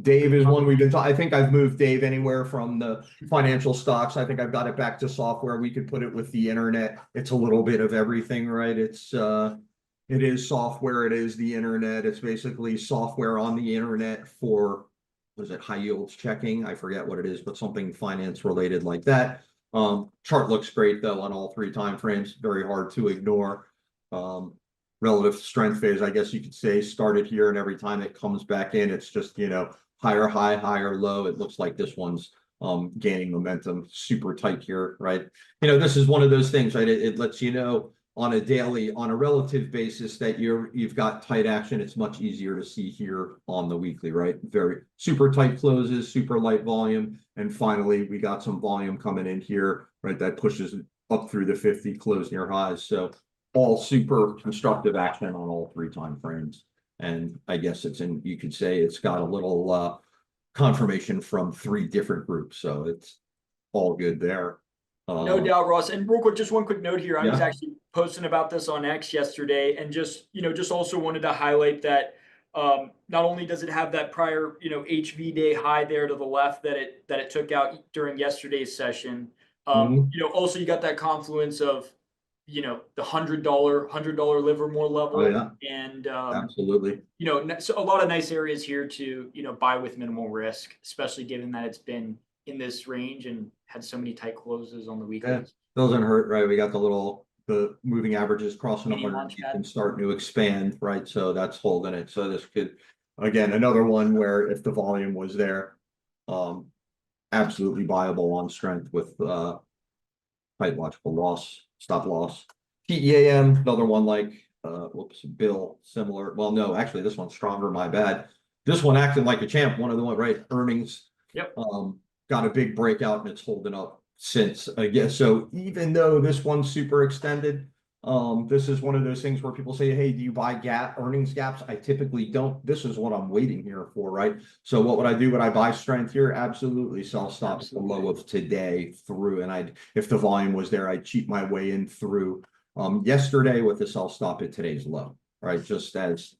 Dave is one we've been talking. I think I've moved Dave anywhere from the financial stocks. I think I've got it back to software. We could put it with the internet. It's a little bit of everything, right? It is software. It is the internet. It's basically software on the internet for, what is it, high yields checking? I forget what it is, but something finance related like that. Chart looks great though on all 3 time frames. Very hard to ignore. Relative strength phase, I guess you could say, started here, and every time it comes back in, it's just, higher high, higher low. It looks like this one's gaining momentum, super tight here, right? This is one of those things, right? It lets you know on a relative basis that you've got tight action. It's much easier to see here on the weekly, right? Very super tight closes, super light volume, and finally we got some volume coming in here, right? That pushes up through the 50, close near highs. So all super constructive action on all 3 time frames. And I guess you could say it's got a little confirmation from 3 different groups. So it's all good there. No doubt, Ross. And real quick, just one quick note here. I was actually posting about this on X yesterday, and just also wanted to highlight that not only does it have that prior HV day high there to the left that it took out during yesterday's session. Also you got that confluence of the $100 Livermore level, and absolutely, so a lot of nice areas here to buy with minimal risk, especially given that it's been in this range and had so many tight closes on the weekends. Doesn't hurt, right? We got the moving averages crossing up and starting to expand, right? So that's holding it. So this could, again, another one where if the volume was there, absolutely viable on strength with tight watchable loss, stop loss. TEAM, another one like Bill, similar. Well, no, actually this one's stronger, my bad. This one acting like a champ, one of the one, right? Earnings. Got a big breakout and it's holding up since, I guess. So even though this one's super extended, this is one of those things where people say, hey, do you buy earnings gaps? I typically don't. This is what I'm waiting here for, right? So what would I do? Would I buy strength here? Absolutely. Sell stop at the low of today through, and if the volume was there, I'd cheat my way in through yesterday with the sell stop at today's low, right? Just as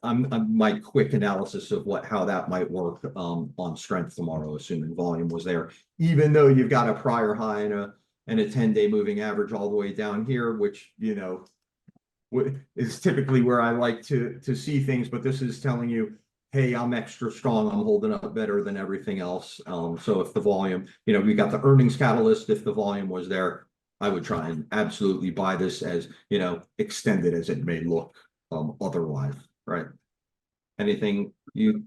my quick analysis of how that might work on strength tomorrow, assuming volume was there, even though you've got a prior high and a 10-day moving average all the way down here, which is typically where I like to see things, but this is telling you, hey, I'm extra strong, I'm holding up better than everything else. So if the volume, we got the earnings catalyst, if the volume was there, I would try and absolutely buy this as extended as it may look otherwise. Right. Anything you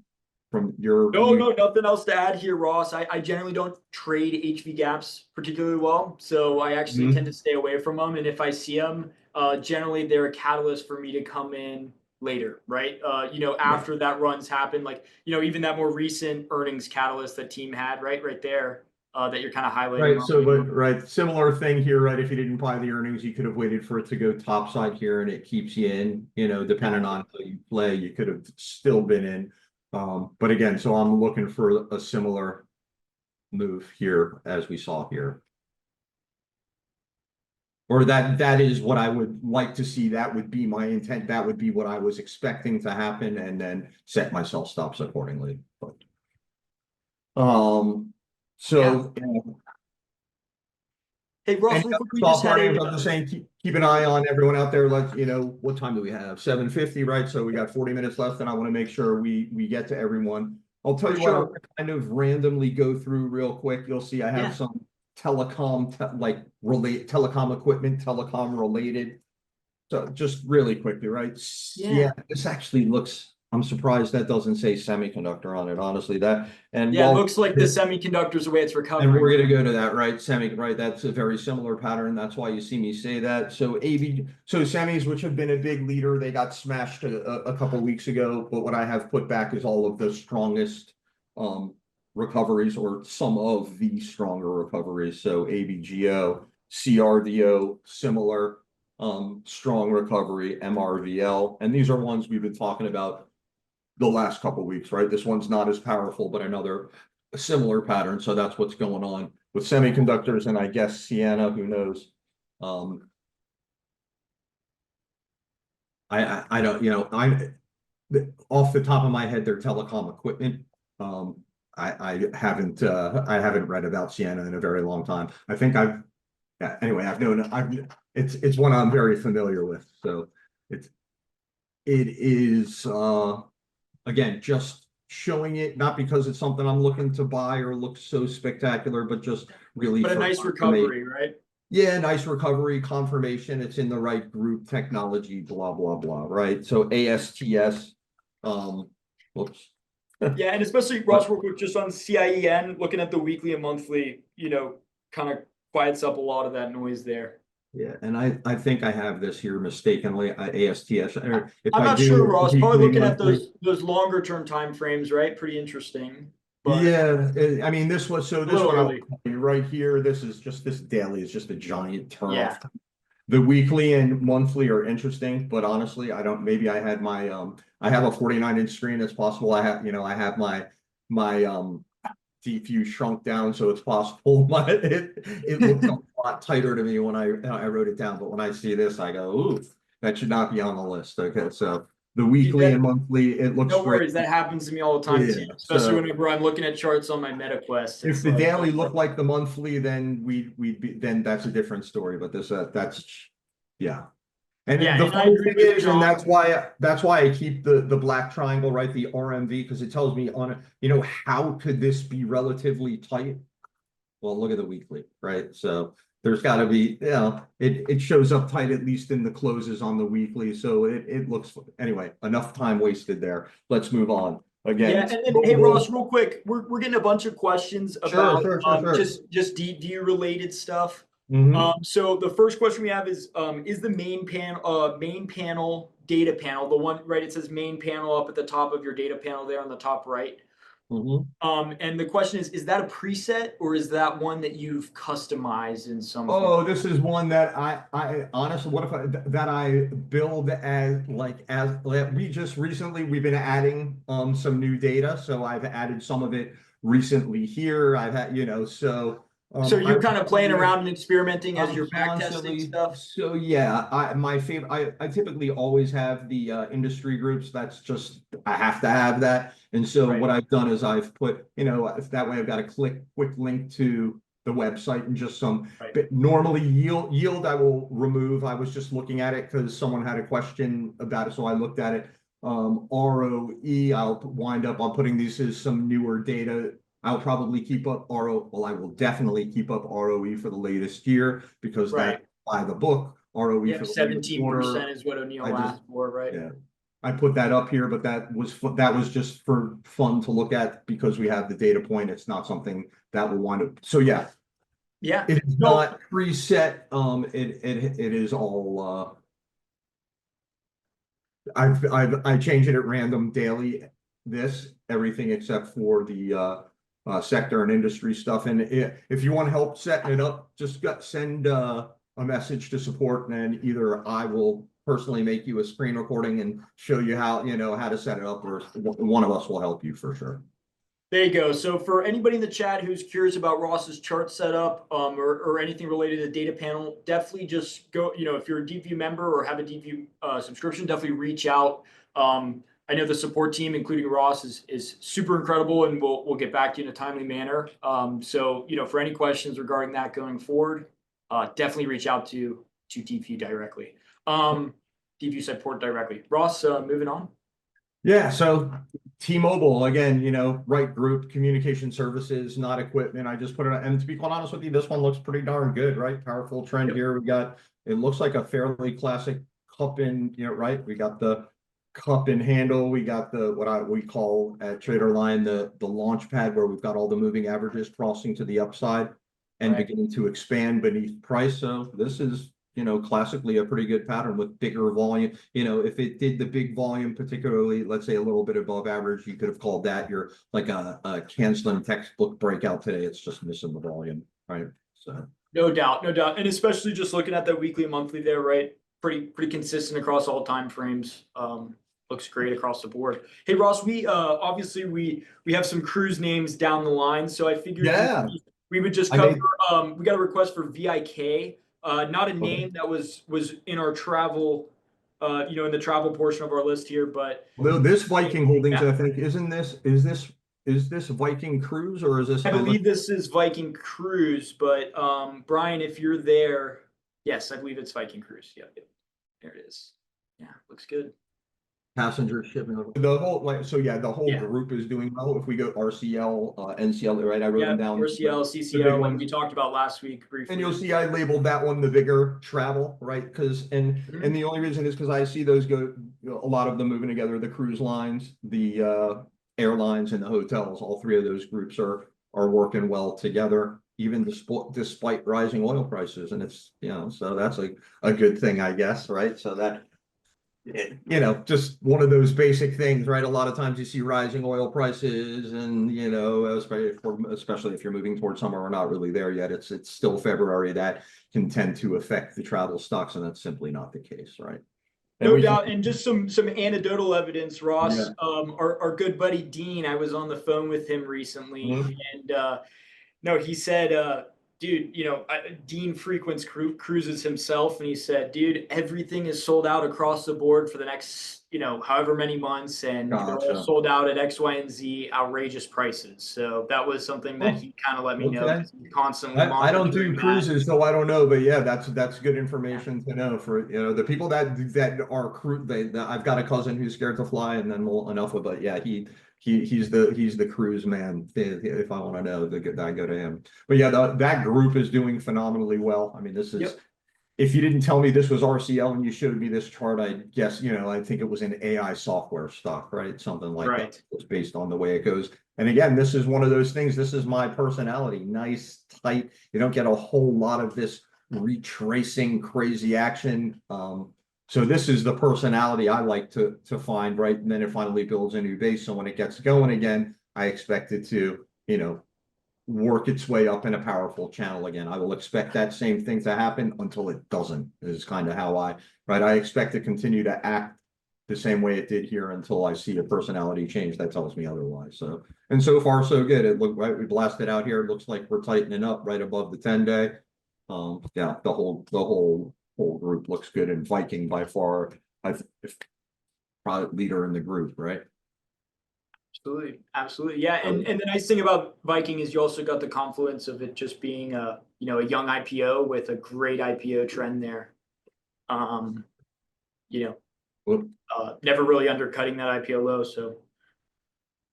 from your No, view? no, nothing else to add here, Ross. I generally don't trade HV gaps particularly well, so I actually tend to stay away from them. And if I see them, generally they're a catalyst for me to come in later, right? After that run's happened, like even that more recent earnings catalyst that team had, right there, that you're kind of highlighting. Right, so but right, similar thing here, right? If you didn't buy the earnings, you could have waited for it to go topside here and it keeps you in, depending on how you play, you could have still been in. But again, so I'm looking for a similar move here as we saw here. Or that is what I would like to see. That would be my intent. That would be what I was expecting to happen, and then set myself stops accordingly. But so Hey, Ross, any real other quick, we just soft had frames? I'm just saying, keep an eye on everyone out there. Like, what time do we have? 7:50, right? So we got 40 minutes left, and I want to make sure we get to everyone. I'll tell For you what, sure. I'll kind of randomly go through real quick. You'll see I have some telecom, telecom equipment, telecom related. So just really quickly, right? Yeah. This actually looks, I'm surprised that doesn't say semiconductor on it, honestly, and Yeah, it while looks like the semiconductors the way it's and recovering. we're gonna go to that, right? Right? That's a very similar pattern. That's why you see me say that. So semis, which have been a big leader, they got smashed a couple weeks ago. But what I have put back is all of the strongest recoveries, or some of the stronger recoveries. So ABGO, CRDO, similar strong recovery, MRVL, and these are ones we've been talking about the last couple of weeks, right? This one's not as powerful, but another similar pattern. So that's what's going on with semiconductors, and I guess Sienna, who knows? I don't, I'm off the top of my head, they're telecom equipment. I haven't read about Sienna in a very long time. I think anyway, it's one I'm very familiar with. So it is again, just showing it, not because it's something I'm looking to buy or looks so spectacular, but just really But a for nice recovery, right? Yeah, nice recovery, confirmation, it's in the right group, technology, blah, blah, blah, right? So ASTS, whoops. Yeah, and especially Ross, real quick, just on CIEN, looking at the weekly and monthly, kind of quiets up a lot of that noise there. Yeah, and I think I have this here mistakenly, ASTS, or if I'm I not sure, do Ross. Probably weekly, looking at monthly. those longer term time frames, right? Pretty interesting. But Yeah, I mean, this a little one, I'll early. tell you right here, this daily is just a giant Yeah. turnoff. The weekly and monthly are interesting, but honestly, maybe I had I have a 49-inch screen. It's possible I have my DFU shrunk down, so it's possible, but it looks a lot tighter to me when I wrote it down. But when I see this, I go, ooh, that should not be on the list. Okay, so the weekly and monthly, it looks No great. worries. That happens to me all the time too, Yeah, especially so whenever I'm looking at charts on my MetaQuest. if It's the like, daily looked like the monthly, then then that's a different story. But that's yeah. And yeah, the and I funny agree thing with is, and John. that's why I keep the black triangle, right? The RMV, because it tells me how could this be relatively tight? Well, look at the weekly, right? So there's got to be, it shows up tight, at least in the closes on the weekly. So it looks, anyway, enough time wasted there. Let's move on. Again, Yeah, it's and then hey global. Ross, real quick, we're getting a bunch of questions Sure, about sure. just DView related stuff. Mhm. So the first question we have is the main panel data panel, the one right? It says main panel up at the top of your data panel there on the top right. Mhm. And the question is that a preset or is that one that you've customized in some form? Oh, this is one that I honestly, what if that I build we just recently, we've been adding some new data. So I've added some of it recently here. I've had, so So I'm you're kind of playing around and experimenting as I'm you're back testing constantly, stuff. so yeah, my favorite, I typically always have the industry groups. That's just, I have to have that. And so Right. what I've done is I've put, that way I've got a quick link to the website and just some, Right. but normally yield I will remove. I was just looking at it because someone had a question about it. So I looked at it. ROE, I'll putting these as some newer data. I'll probably keep up I will definitely keep up ROE for the latest year, because Right. that's by the book. ROE Yeah, for the latest quarter. 17% is what I O'Neill just, asked for, right? yeah, I put that up here, but that was just for fun to look at because we have the data point. It's not something that will wind up. So yeah, Yeah. it is No, not preset. It is all. I change it at random daily. This everything except for the sector and industry stuff. And if you want help setting it up, just send a message to support, and then either I will personally make you a screen recording and show you how how to set it up, or one of us will help you for sure. there you go. So for anybody in the chat who's curious about Ross's chart setup, or anything related to the data panel, definitely just go, if you're a DeepView member or have a DeepView subscription, definitely reach out. I know the support team, including Ross, is super incredible, and we'll get back to you in a timely manner. So for any questions regarding that going forward, definitely reach out to DeepView directly. DeepView support directly. Ross, moving on. Yeah, so T-Mobile, again, right group, communication services, not equipment. I just put it on, and to be quite honest with you, this one looks pretty darn good, right? Powerful trend here. We got, it looks like a fairly classic cup in, right? We got the cup and handle. We got the, we call at TraderLine, the launch pad, where we've got all the moving averages crossing to the upside and beginning to expand beneath price. So this is, classically a pretty good pattern with bigger volume. If it did the big volume, particularly, let's say a little bit above average, you could have called that your like a canceling textbook breakout today. It's just missing the volume, right? So no doubt, and especially just looking at the weekly and monthly there, right? Pretty consistent across all time frames. Looks great across the board. Hey Ross, we obviously we have some cruise names down the line, so I figured we would just cover. We got a request for VIK. Not a name that was in our travel, in the travel portion of our list here, but this Viking Holdings, I think, is this Viking Cruise, or is this? I believe this is Viking Cruise, but Brian, if you're there, yes, I believe it's Viking Cruise. Yep, there it is. Yeah, looks good. Passenger shipping, the whole the whole group is doing well. If we go RCL, NCL, right? I wrote them down. RCL, CCL, like we talked about last week briefly. And you'll see I labeled that one the bigger travel, right? Because and the only reason is because I see those go, a lot of them moving together. The cruise lines, the airlines, and the hotels. All three of those groups are working well together, even despite rising oil prices. And it's so that's a good thing, I guess, right? So that. Just one of those basic things, right? A lot of times you see rising oil prices, and especially if you're moving towards somewhere we're not really there yet. It's still February. That can tend to affect the travel stocks, and that's simply not the case, right? No doubt, and just some anecdotal evidence, Ross. Our good buddy Dean, I was on the phone with him recently, and no, he said, dude, Dean frequents cruises himself, and he said, dude, everything is sold out across the board for the next, however many months, and they're all sold out at X, Y, and Z outrageous prices. So that was something that he kind of let me know. Constantly, I don't do cruises, so I don't know, but yeah, that's good information to know for the people that are crew. I've got a cousin who's scared to fly, and then enough of it. Yeah, he's the cruise man. If I want to know, I go to him. But yeah, that group is doing phenomenally well. I mean, this is if you didn't tell me this was RCL and you showed me this chart, I'd guess, I think it was an AI software stock, right? Something like that. It's based on the way it goes. And again, this is one of those things. This is my personality. Nice, tight. You don't get a whole lot of this retracing crazy action. So this is the personality I like to find, right? And then it finally builds a new base. So when it gets going again, I expect it to, work its way up in a powerful channel again. I will expect that same thing to happen until it doesn't, is kind of how I expect to continue to act the same way it did here until I see a personality change that tells me otherwise. So, and so far so good. It looked right. We blasted out here. It looks like we're tightening up right above the 10-day. Yeah, the whole group looks good, and Viking by far, probably leader in the group, right? Absolutely. Yeah. And the nice thing about Viking is you also got the confluence of it just being a young IPO with a great IPO trend there. Never really undercutting that IPO low. So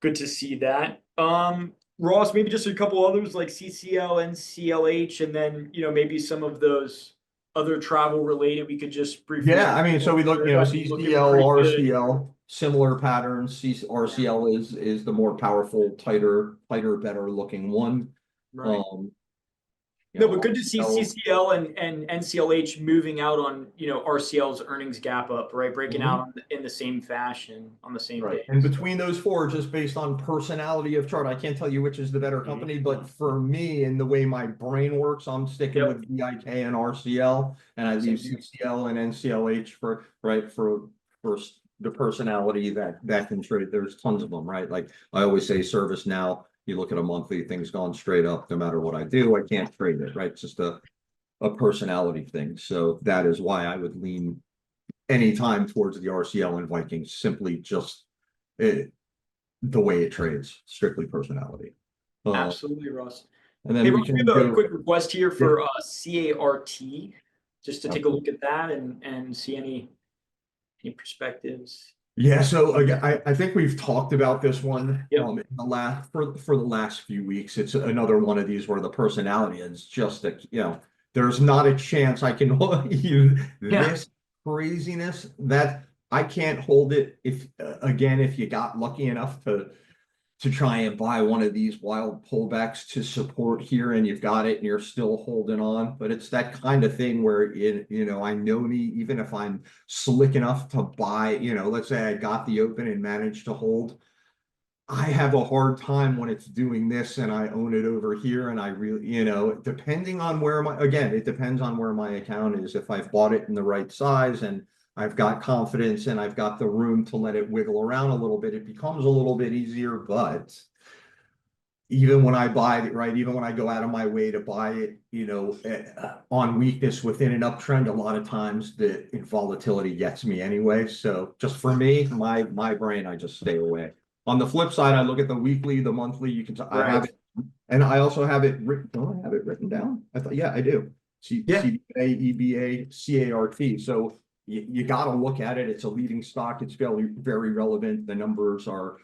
good to see that. Ross, maybe just a couple others like CCL and CLH, and then, maybe some of those other travel related we could just briefly. Yeah, I mean, so we look, CCL, RCL. similar patterns. RCL is the more powerful, tighter, better looking one. Right. You No, know, but good to see RCL CCL and NCLH moving out on, RCL's earnings gap up, right? Breaking out in the same fashion on the same Right. day. And between those four, just based on personality of chart, I can't tell you which is the better company, but for me and the way my brain works, I'm sticking Yep. with VIK and RCL, and I leave Same here. CCL and NCLH for the personality that can trade. There's tons of them, right? Like I always say, service now, you look at a monthly, things gone straight up, no matter what I do, I can't trade it, right? It's just a personality thing. So that is why I would lean anytime towards the RCL and Vikings, simply just the way it trades, strictly personality. Absolutely, Ross. And Hey, then we Ross, we can have a go. quick request here for CART, just to take a Absolutely. look at that and see any perspectives. Yeah, so again, I think we've talked about this one Yep. in the last for the last few weeks. It's another one of these where the personality is just there's not a chance I can this craziness that I can't hold it if again if you got lucky enough to try and buy one of these wild pullbacks to support here and you've got it and you're still holding on. But it's that kind of thing where I know me, even if I'm slick enough to buy, let's say I got the open and managed to hold. I have a hard time when it's doing this and I own it over here and I really, depending on it depends on where my account is. If I've bought it in the right size and I've got confidence and I've got the room to let it wiggle around a little bit, it becomes a little bit easier. But even when I buy it, right, even when I go out of my way to buy it, on weakness within an uptrend, a lot of times the volatility gets me anyway. So just for me, my brain, I just stay away. On the flip side, I look at the weekly, the monthly, I have it, and I also have it written, don't I have it written down? I thought, yeah, I do. CBA, EBA, CART. So you got to look at it. It's a leading stock. It's very relevant. The numbers are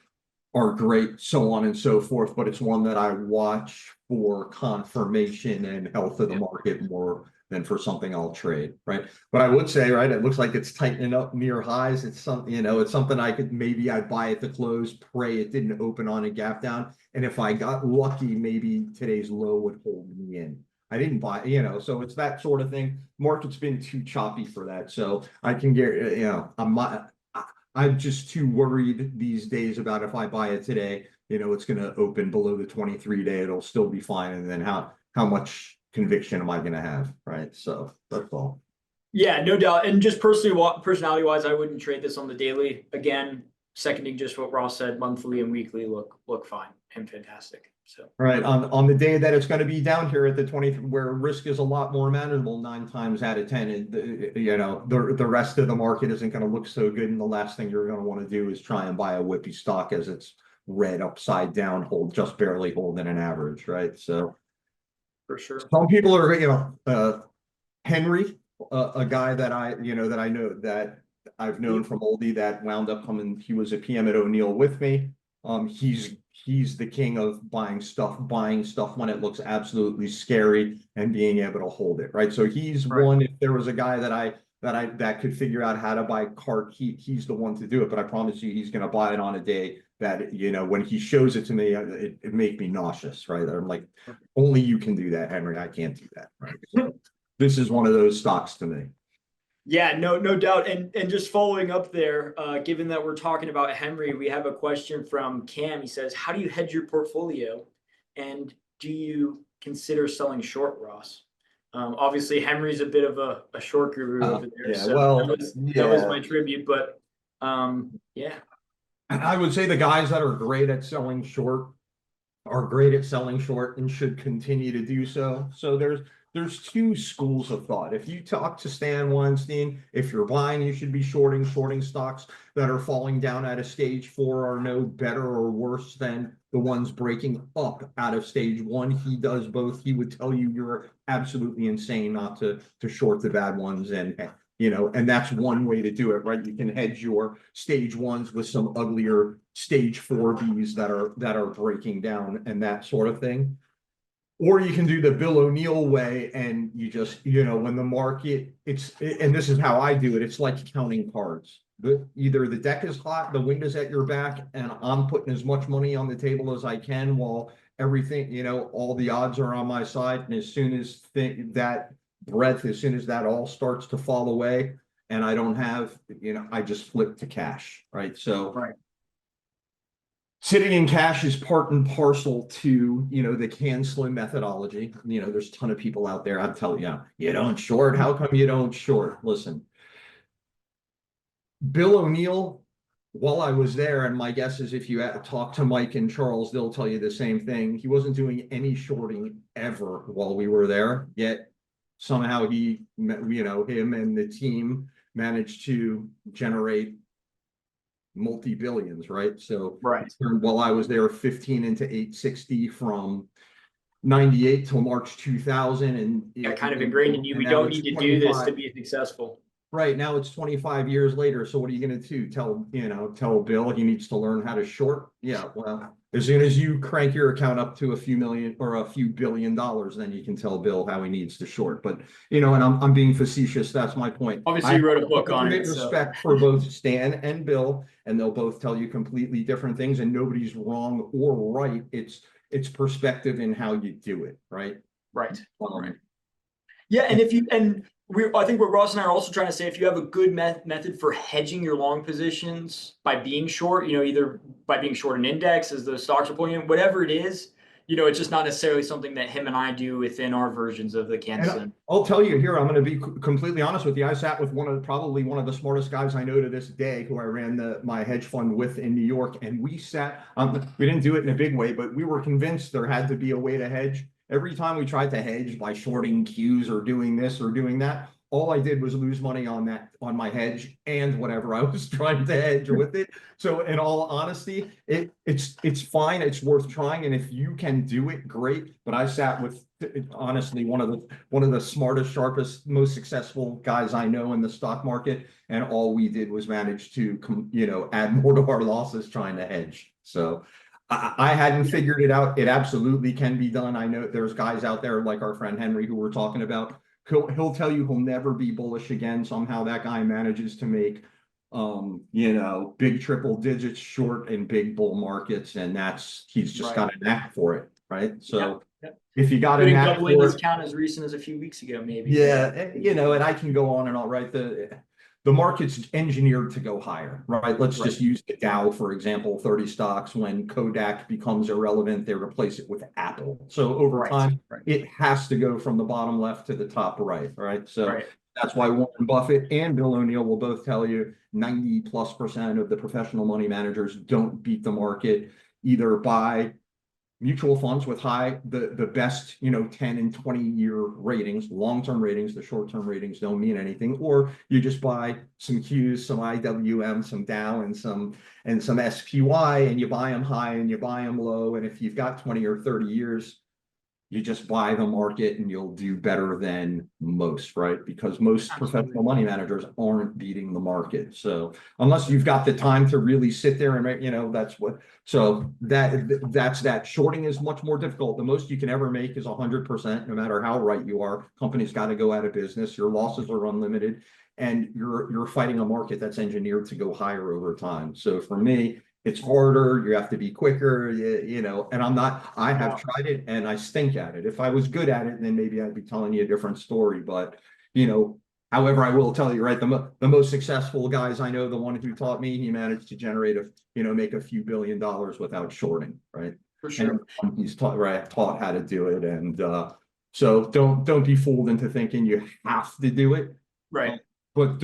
great, so on and so forth, but it's one that I watch for confirmation and health of the market more than for something I'll trade, right? But I would say, right, it looks like it's tightening up near highs. It's it's something I'd buy at the close, pray it didn't open on a gap down. And if I got lucky, maybe today's low would hold me in. I didn't buy, so it's that sort of thing. Market's been too choppy for that. So I can get, I'm just too worried these days about if I buy it today, it's going to open below the 23 day. It'll still be fine. And then how much conviction am I going to have? Right. So that's all. Yeah, no doubt. And just personality wise, I wouldn't trade this on the daily. Again, seconding just what Ross said, monthly and weekly look fine and fantastic. So right on the day that it's going to be down here at the 20, where risk is a lot more manageable, 9 times out of 10, and the rest of the market isn't going to look so good. And the last thing you're going to want to do is try and buy a whippy stock as it's red upside down, just barely holding an average, right? So for sure, some people are, Henry, a guy that I know that I've known from Oldie that wound up coming. He was a PM at O'Neill with me. He's the king of buying stuff when it looks absolutely scary and being able to hold it, right? So he's one. If there was a guy that could figure out how to buy CART, he's the one to do it. But I promise you, he's going to buy it on a day that when he shows it to me, it make me nauseous, right? I'm like, only you can do that, Henry. I can't do that, right? So this is one of those stocks to me. Yeah, no doubt. And just following up there, given that we're talking about Henry, we have a question from Cam. He says, how do you hedge your portfolio? And do you consider selling short, Ross? Obviously, Henry's a bit of a short guru over there. Yeah, so well, that was my tribute. But yeah. I would say the guys that are great at selling short are great at selling short and should continue to do so. So there's two schools of thought. If you talk to Stan Weinstein, if you're buying, you should be shorting stocks that are falling down at a stage 4 are no better or worse than the ones breaking up out of stage 1. He does both. He would tell you you're absolutely insane not to short the bad ones, and that's one way to do it, right? You can hedge your stage 1s with some uglier stage 4Bs that are breaking down and that sort of thing. Or you can do the Bill O'Neill way and you just, when the market, and this is how I do it, it's like counting cards. Either the deck is hot, the wind is at your back, and I'm putting as much money on the table as I can while everything, all the odds are on my side. And as soon as as soon as that all starts to fall away and I don't have, I just flip to cash, right? So Right. sitting in cash is part and parcel to, the can slim methodology. There's a ton of people out there. I'm telling you, you don't short. How come you don't short? Listen, Bill O'Neill, while I was there, and my guess is if you talk to Mike and Charles, they'll tell you the same thing. He wasn't doing any shorting ever while we were there, yet somehow him and the team managed to generate multi-billions, right? So Right. while I was there, 15 into 860 from 98 till March 2000, and Yeah, kind of ingrained in you. We don't need to do this to be successful. Right now it's 25 years later. So what are you going to do? Tell Bill he needs to learn how to short? Yeah, well, as soon as you crank your account up to a few million or a few $billion, then you can tell Bill how he needs to short. But and I'm being facetious. That's my point. Obviously, you wrote a book on it. Respect for both Stan and Bill, and they'll both tell you completely different things, and nobody's wrong or right. It's perspective in how you do it, right? Right. Right. Yeah, and I think what Ross and I are also trying to say, if you have a good method for hedging your long positions by being short, either by being short an index as the stocks are pulling in, whatever it is, it's just not necessarily something that him and I do within our versions of the CanSlim. I'll tell you here, I'm going to be completely honest with you. I sat with probably one of the smartest guys I know to this day, who I ran my hedge fund with in New York, and we sat. We didn't do it in a big way, but we were convinced there had to be a way to hedge. Every time we tried to hedge by shorting Qs or doing this or doing that, all I did was lose money on my hedge and whatever I was trying to hedge with it. So in all honesty, it's fine. It's worth trying. And if you can do it, great. But I sat with, honestly, one of the smartest, sharpest, most successful guys I know in the stock market. And all we did was manage to, add more to our losses trying to hedge. So I hadn't figured it out. It absolutely can be done. I know there's guys out there like our friend Henry who we're talking about. He'll tell you he'll never be bullish again. Somehow that guy manages to make, big triple digits short in big bull markets, and he's just got a knack for it, right? So if you got a knack for it, count as recent as a few weeks ago, maybe. Yeah, and I can go on and on, right? The market's engineered to go higher, right? Let's just use the Dow, for example, 30 stocks. When Kodak becomes irrelevant, they replace it with Apple. So over time, it has to go from the bottom left to the top right? So that's why Warren Buffett and Bill O'Neill will both tell you 90+% of the professional money managers don't beat the market either by mutual funds with the best 10 and 20-year ratings, long-term ratings. The short-term ratings don't mean anything, or you just buy some Qs, some IWM, some Dow, and some SPY, and you buy them high and you buy them low. And if you've got 20 or 30 years, you just buy the market and you'll do better than most, right? Because most professional money managers aren't beating the market. So unless you've got the time to really sit there and that's that. Shorting is much more difficult. The most you can ever make is 100%, no matter how right you are. Companies got to go out of business. Your losses are unlimited, and you're fighting a market that's engineered to go higher over time. So for me, it's harder. You have to be quicker, and I have tried it and I stink at it. If I was good at it, then maybe I'd be telling you a different story. But, however, I will tell you, right, the most successful guys I know, the one who taught me, he managed to generate make a few $1 billion without shorting, right? For sure. And he's taught how to do it. And so don't be fooled into thinking you have to do it. Right. But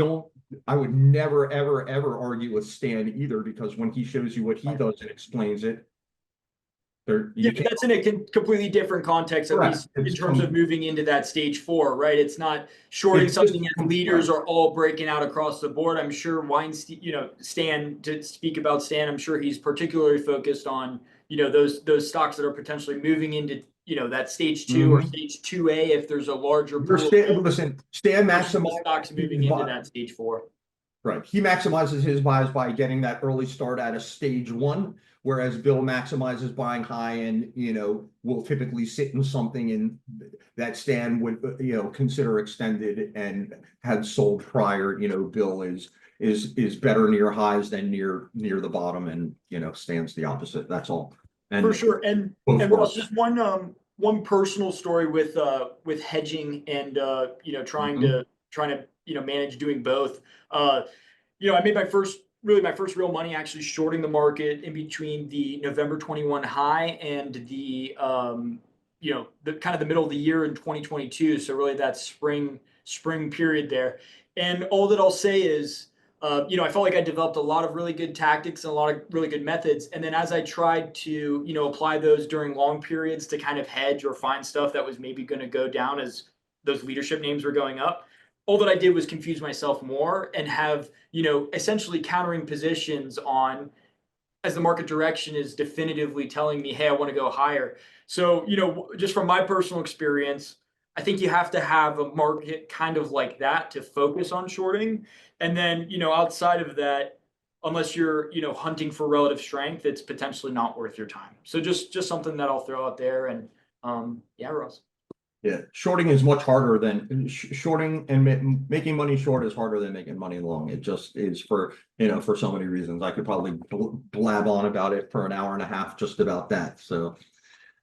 I would never, ever, ever argue with Stan either, because when he shows you what he does and explains it, that's in a completely different context, at least in terms of moving into that stage 4, right? It's not shorting something that leaders are all breaking out across the board. I'm sure Weinstein, Stan, to speak about Stan, I'm sure he's particularly focused on, those stocks that are potentially moving into that stage 2 or stage 2A, if there's a larger pool. Listen, Stan maximizes stocks moving into that stage 4. Right. He maximizes his buys by getting that early start at a stage 1. whereas Bill maximizes buying high and, will typically sit in something in that Stan would, consider extended and had sold prior. Bill is better near highs than near the bottom, and Stan's the opposite. That's all. For And sure. And both Ross, works. just one personal story with hedging and trying Mhm. to manage doing both. I made my first real money actually shorting the market in between the November 21 high and the the kind of the middle of the year in 2022. So really that spring period there. And all that I'll say is I felt like I developed a lot of really good tactics and a lot of really good methods. And then as I tried to, apply those during long periods to kind of hedge or find stuff that was maybe going to go down as those leadership names were going up, all that I did was confuse myself more and have, essentially countering positions on as the market direction is definitively telling me, hey, I want to go higher. So, just from my personal experience, I think you have to have a market kind of like that to focus on shorting. And then, outside of that, unless you're, hunting for relative strength, it's potentially not worth your time. So just something that I'll throw out there. And yeah, Ross. Yeah, shorting is much harder than shorting, and making money short is harder than making money long. It just is for so many reasons. I could probably blab on about it for an hour and a half just about that. So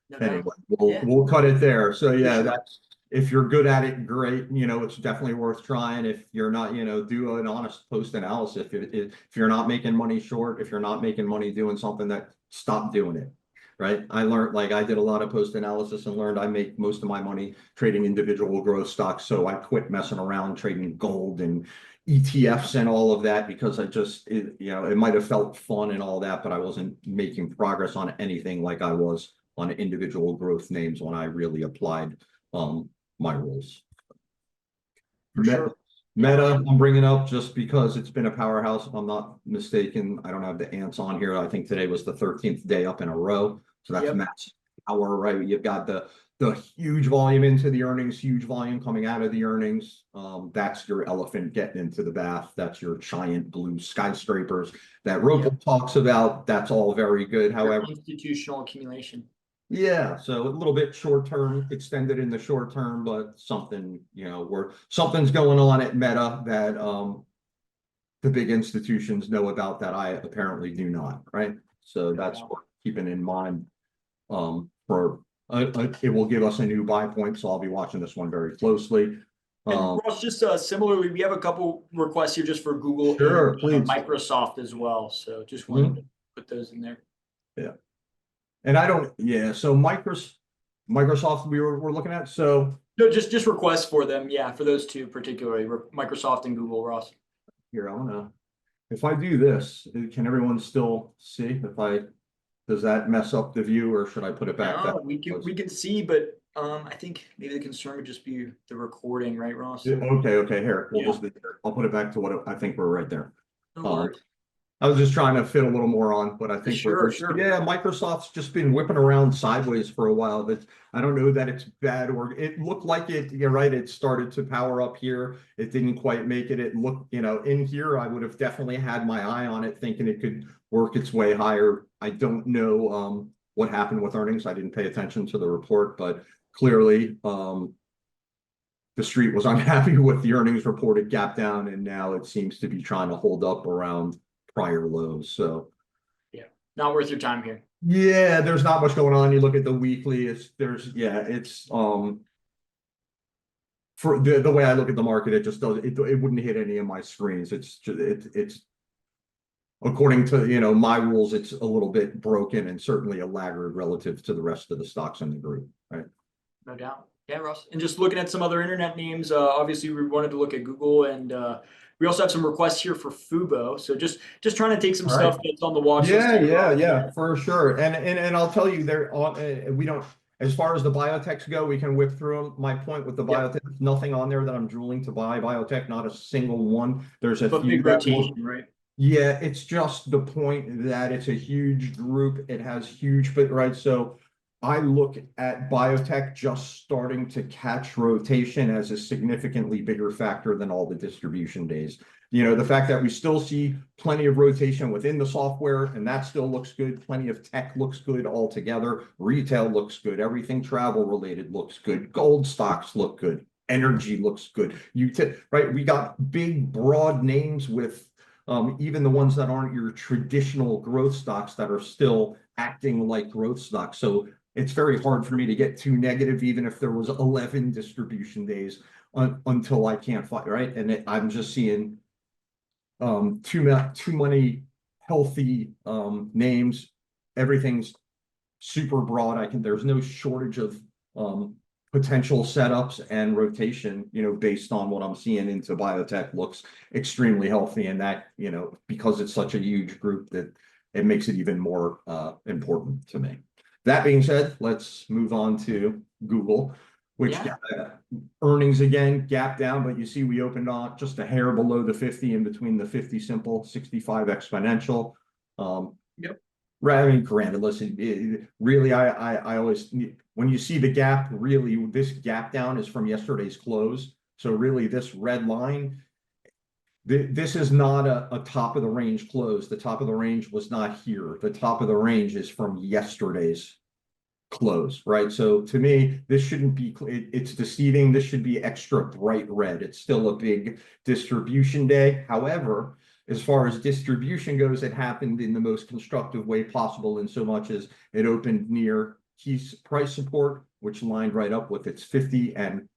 No anyway, doubt. we'll Yeah, we'll cut it there. So yeah, sure. that's, if you're good at it, great. It's definitely worth trying. If you're not, do an honest post analysis. If you're not making money short, if you're not making money doing something, that stop doing it. Right. I learned, like, I did a lot of post analysis and learned I make most of my money trading individual growth stocks. So I quit messing around trading gold and ETFs and all of that, because it might have felt fun and all that, but I wasn't making progress on anything like I was on individual growth names when I really applied my rules. For sure. Meta, I'm bringing up just because it's been a powerhouse. If I'm not mistaken, I don't have the ants on here. I think today was the 13th day up in a row. So that's Yep. massive power, right? You've got the huge volume into the earnings, huge volume coming out of the earnings. That's your elephant getting into the bath. That's your giant blue skyscrapers that Roper talks about. That's all very good. However, Institutional accumulation. yeah, so a little bit short term, extended in the short term, but something, where something's going on at Meta that the big institutions know about that I apparently do not, right? So that's what keeping in mind. For it will give us a new buy point, so I'll be watching this one very closely. And Ross, just similarly, we have a couple requests here just for Google Sure, and please. Microsoft as well. So just wanted to put those in there. Yeah. And I don't, yeah, so Microsoft we're looking at, so. No, just requests for them. Yeah, for those two particularly, Microsoft and Google, Ross. Here, if I do this, can everyone still see? Does that mess up the view, or should I put it back? No, we can see, but I think maybe the concern would just be the recording, right, Ross? Okay, here, Yeah. I'll put it back to what I think we're right there. No worries. I was just trying to fit a little more on, but I think Sure. yeah, Microsoft's just been whipping around sideways for a while. That I don't know that it's bad, or it looked like it. You're right. It started to power up here. It didn't quite make it. It looked, in here, I would have definitely had my eye on it, thinking it could work its way higher. I don't know what happened with earnings. I didn't pay attention to the report, but clearly the street was unhappy with the earnings reported gap down, and now it seems to be trying to hold up around prior lows. So yeah, not worth your time here. Yeah, there's not much going on. You look at the weekly, it's for the way I look at the market, it just does it wouldn't hit any of my screens. It's just it's according to my rules, it's a little bit broken and certainly a laggard relative to the rest of the stocks in the group, right? No doubt. Yeah, Ross. And just looking at some other internet names, obviously we wanted to look at Google, and we also have some requests here for Fubo. So just trying to take some stuff that's on the watch list. Yeah, for sure. And I'll tell you, we don't, as far as the biotechs go, we can whip through them. My point with the biotech, nothing on there that I'm drooling to buy biotech, not a single one. There's a few big rotation, right? Yeah, it's just the point that it's a huge group. It has huge, but right. So I look at biotech just starting to catch rotation as a significantly bigger factor than all the distribution days. You know, the fact that we still see plenty of rotation within the software and that still looks good. Plenty of tech looks good altogether. Retail looks good. Everything travel related looks good. Gold stocks look good. Energy looks good. Right? We got big, broad names with even the ones that aren't your traditional growth stocks that are still acting like growth stocks. So it's very hard for me to get too negative, even if there was 11 distribution days until I can't find, right? And I'm just seeing too many healthy names. Everything's super broad. There's no shortage of potential setups and rotation, you know, based on what I'm seeing into biotech looks extremely healthy. And that, you know, because it's such a huge group that it makes it even more important to me. That being said, let's move on to Google, which earnings again gap down, but you see we opened on just a hair below the 50 in between the 50 simple, 65 exponential. Right, I mean, granted, listen, really, I always, when you see the gap, really, this gap down is from yesterday's close. So really, this red line, this is not a top of the range close. The top of the range was not here. The top of the range is from yesterday's close, right? So to me, this shouldn't be, it's deceiving. This should be extra bright red. It's still a big distribution day. However, as far as distribution goes, it happened in the most constructive way possible, in so much as it opened near key price support, which lined right up with its 50 and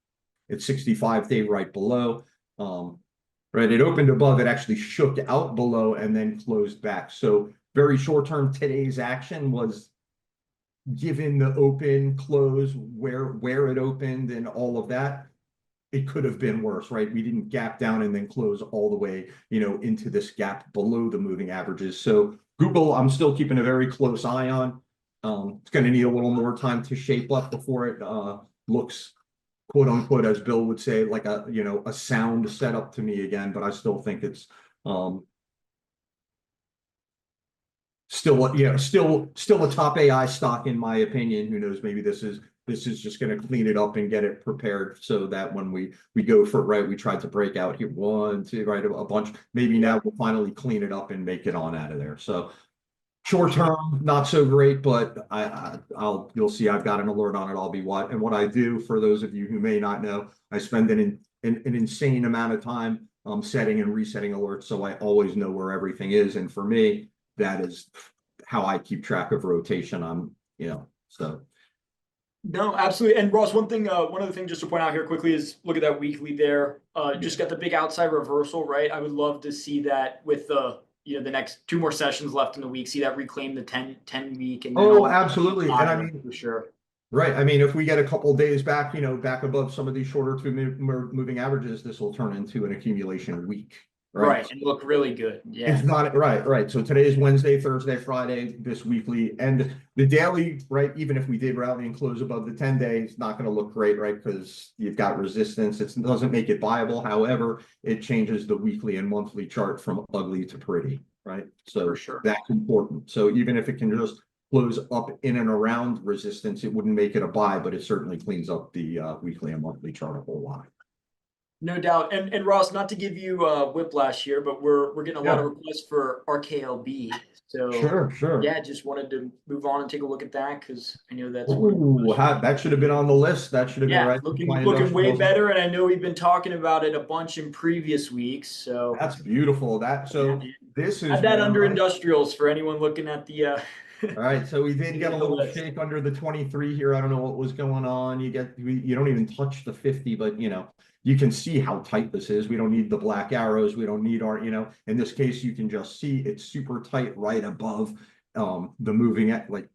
its 65 day right below. Right, it opened above, it actually shook out below and then closed back. So very short term, today's action was, given the open close where it opened and all of that, it could have been worse, right? We didn't gap down and then close all the way, you know, into this gap below the moving averages. So Google, I'm still keeping a very close eye on. It's going to need a little more time to shape up before it looks, quote unquote, as Bill would say, like a, you know, a sound setup to me again. But I still think it's still, you know, still a top AI stock in my opinion. Who knows? Maybe this is just going to clean it up and get it prepared so that when we go for it, right, we tried to break out here, 1, 2, right, a bunch. Maybe now we'll finally clean it up and make it on out of there. So short term, not so great, but you'll see I've got an alert on it. I'll be and what I do, for those of you who may not know, I spend an insane amount of time setting and resetting alerts, so I always know where everything is. And for me, that is how I keep track of rotation. You know, so. No, absolutely. And Ross, one of the things just to point out here quickly is look at that weekly there. Just got the big outside reversal, right? I would love to see that with the, you know, the next 2 more sessions left in the week, see that reclaim the 10 week. And oh, absolutely. And I mean, for sure. Right. I mean, if we get a couple days back, you know, back above some of these shorter moving averages, this will turn into an accumulation week. Right. And look really good. Yeah. It's not right. So today is Wednesday, Thursday, Friday, this weekly, and the daily, right? Even if we did rally and close above the 10-day, it's not going to look great, right? Because you've got resistance. It doesn't make it viable. However, it changes the weekly and monthly chart from ugly to pretty, right? So for sure, that's important. So even if it can just close up in and around resistance, it wouldn't make it a buy, but it certainly cleans up the weekly and monthly chart a whole lot. No doubt. And Ross, not to give you whiplash here, but we're getting a lot of requests for RKLB. So sure. Yeah, just wanted to move on and take a look at that because I know that's that should have been on the list. That should have been right. Looking way better. And I know we've been talking about it a bunch in previous weeks. So that's beautiful. This is add that under industrials for anyone looking at the all right, so we did get a little shake under the 23 here. I don't know what was going on. You don't even touch the 50, but you know, you can see how tight this is. We don't need the black arrows. We don't need you know, in this case, you can just see it's super tight right above the moving at like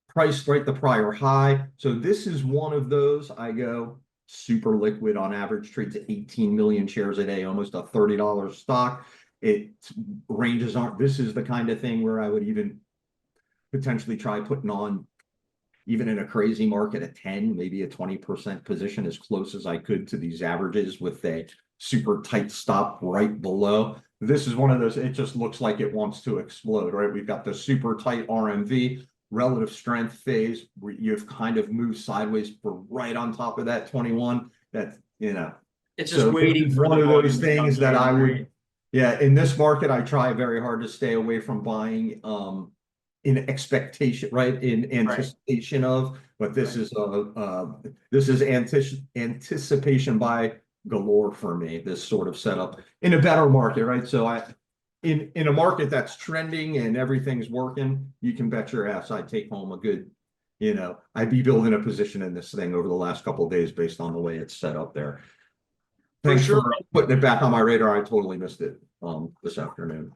price, right? The prior high. So this is one of those. I go super liquid on average, trades at 18 million shares a day, almost a $30 stock. Its ranges this is the kind of thing where I would even potentially try putting on, even in a crazy market, a 10, maybe a 20% position as close as I could to these averages with a super tight stop right below. This is one of those, it just looks like it wants to explode, right? We've got the super tight RMV, relative strength phase, where you've kind of moved sideways for right on top of that 21. That, you know, it's just waiting for one of those things that I would Yeah, in this market, I try very hard to stay away from buying in expectation, right? In Right, anticipation of, but this right. is this is anticipation by galore for me, this sort of setup in a better market, right? So in a market that's trending and everything's working, you can bet your ass I'd take home a good, I'd be building a position in this thing over the last couple of days based on the way it's set up there. For Thanks sure. for putting it back on my radar. I totally missed it this afternoon.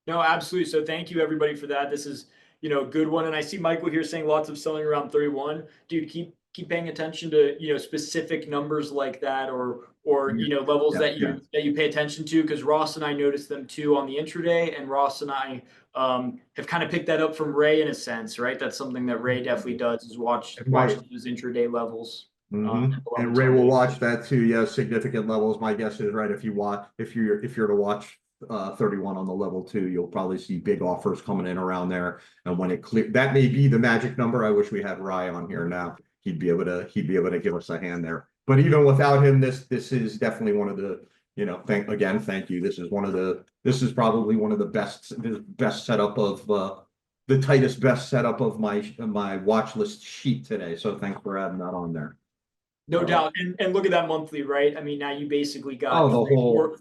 No, absolutely. So thank you everybody for that. This is, a good one. And I see Michael here saying lots of selling around 31. Dude, keep paying attention to, specific numbers like that or Yeah, levels yeah, yeah. that you pay attention to, because Ross and I noticed them too on the intraday, and Ross and I have kind of picked that up from Ray in a sense, right? That's something that Ray definitely does, is watch Right. those intraday levels. Go up And until Ray will maybe. watch that too. Yeah, significant levels. My guess is right. If you're to watch 31 on the level two, you'll probably see big offers coming in around there. And when it clear, that may be the magic number. I wish we had Rye on here now. He'd be able to give us a hand there. But even without him, this is definitely one of the, thank you. This is probably one of the best setup of the tightest best setup of my watch list sheet today. So thanks for adding that on there. No Uh, doubt. And look at that monthly, right? I mean, now you basically oh, got the whole,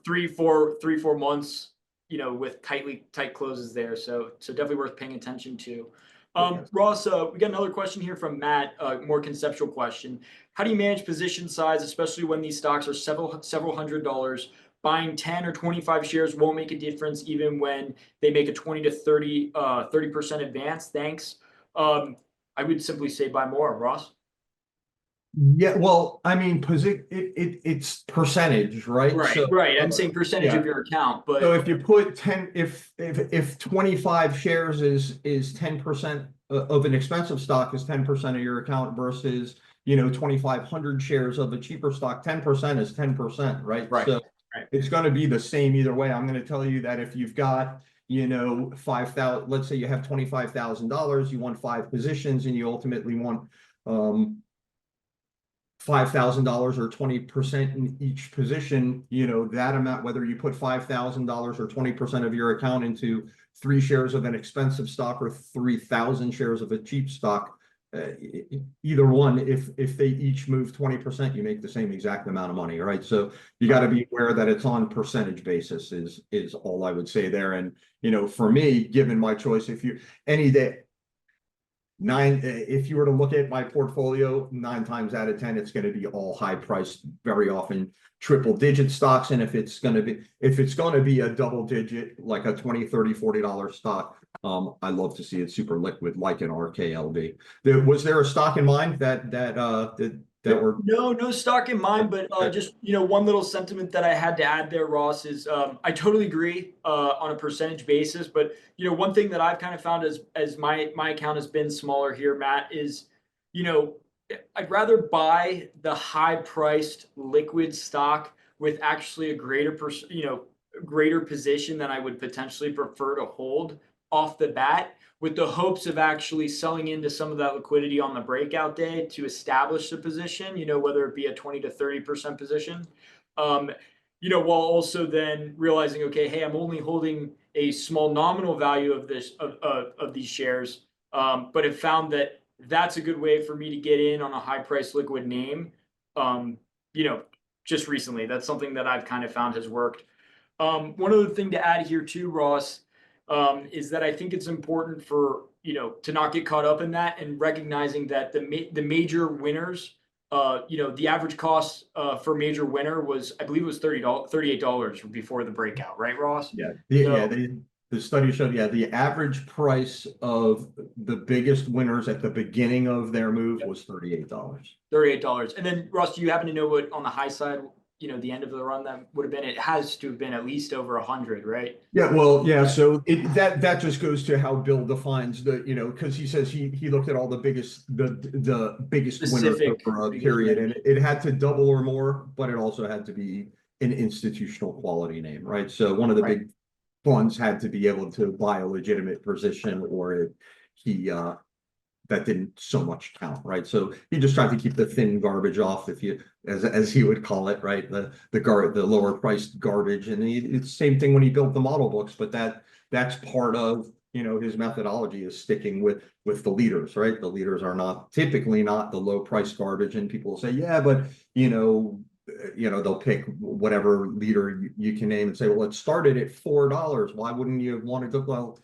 4 months, with tight closes there. So definitely worth paying attention to. yes. Ross, we got another question here from Matt, more conceptual question. How do you manage position size, especially when these stocks are several $100s? Buying 10 or 25 shares won't make a difference even when they make a 20 to 30% advance. Thanks. I would simply say buy more, Ross. Yeah, well, I mean, it's percentage, right? Right, So, right. I'm saying percentage of yeah. your account, So but if you put 10, if 25 shares is 10% of an expensive stock is 10% of your account versus, 2,500 shares of a cheaper stock, 10% is 10%, right? right, So right, it's going to be the same either way. I'm going to tell you that if you've got, 5,000, let's say you have $25,000, you want five positions and you ultimately want, $5,000 or 20% in each position, that amount, whether you put $5,000 or 20% of your account into 3 shares of an expensive stock or 3,000 shares of a cheap stock, either one, if they each move 20%, you make the same exact amount of money, right? So you got to be aware that it's on percentage basis is all I would say there. And, for me, given my choice, if you any day, if you were to look at my portfolio, 9 times out of 10, it's going to be all high priced, very often triple digit stocks. And if it's going to be a double digit, like a 20, 30, $40 stock, I love to see it super liquid, like an RKLB. Was there a stock in mind that were no stock in mind, but just one little sentiment that I had to add there, Ross, is I totally agree on a percentage basis. But one thing that I've kind of found as my account has been smaller here, Matt, is you know I'd rather buy the high priced liquid stock with actually a greater position than I would potentially prefer to hold off the bat, with the hopes of actually selling into some of that liquidity on the breakout day to establish the position, whether it be a 20 to 30% position. Um, while also then realizing, okay, hey, I'm only holding a small nominal value of these shares, but have found that that's a good way for me to get in on a high price liquid name. Um, you know, just recently, that's something that I've kind of found has worked. One other thing to add here too, Ross, is that I think it's important for to not get caught up in that, and recognizing that the major winners, the average cost for major winner was, I believe it was $38 before the breakout, right, Ross? Yeah, So the study showed, yeah, the average price of the biggest winners at the beginning of their move was $38. $38. And then Ross, do you happen to know what on the high side, the end of the run that would have been? It has to have been at least over 100, right? Yeah, well, yeah, so that just goes to how Bill defines because he says he looked at all the biggest winners Specific over a biggest period, and winners. it had to double or more, but it also had to be an institutional quality name, right? So one of the Right. big funds had to be able to buy a legitimate position, or he that didn't so much count, right? So he just tried to keep the thin garbage off, if you, as he would call it, right? The lower priced garbage, and it's the same thing when he built the model books, but that's part of, you know, his methodology is sticking with the leaders, right? The leaders are not typically not the low price garbage, and people will say, yeah, but they'll pick whatever leader you can name and say, well, it started at $4. Why wouldn't you have wanted to? Well,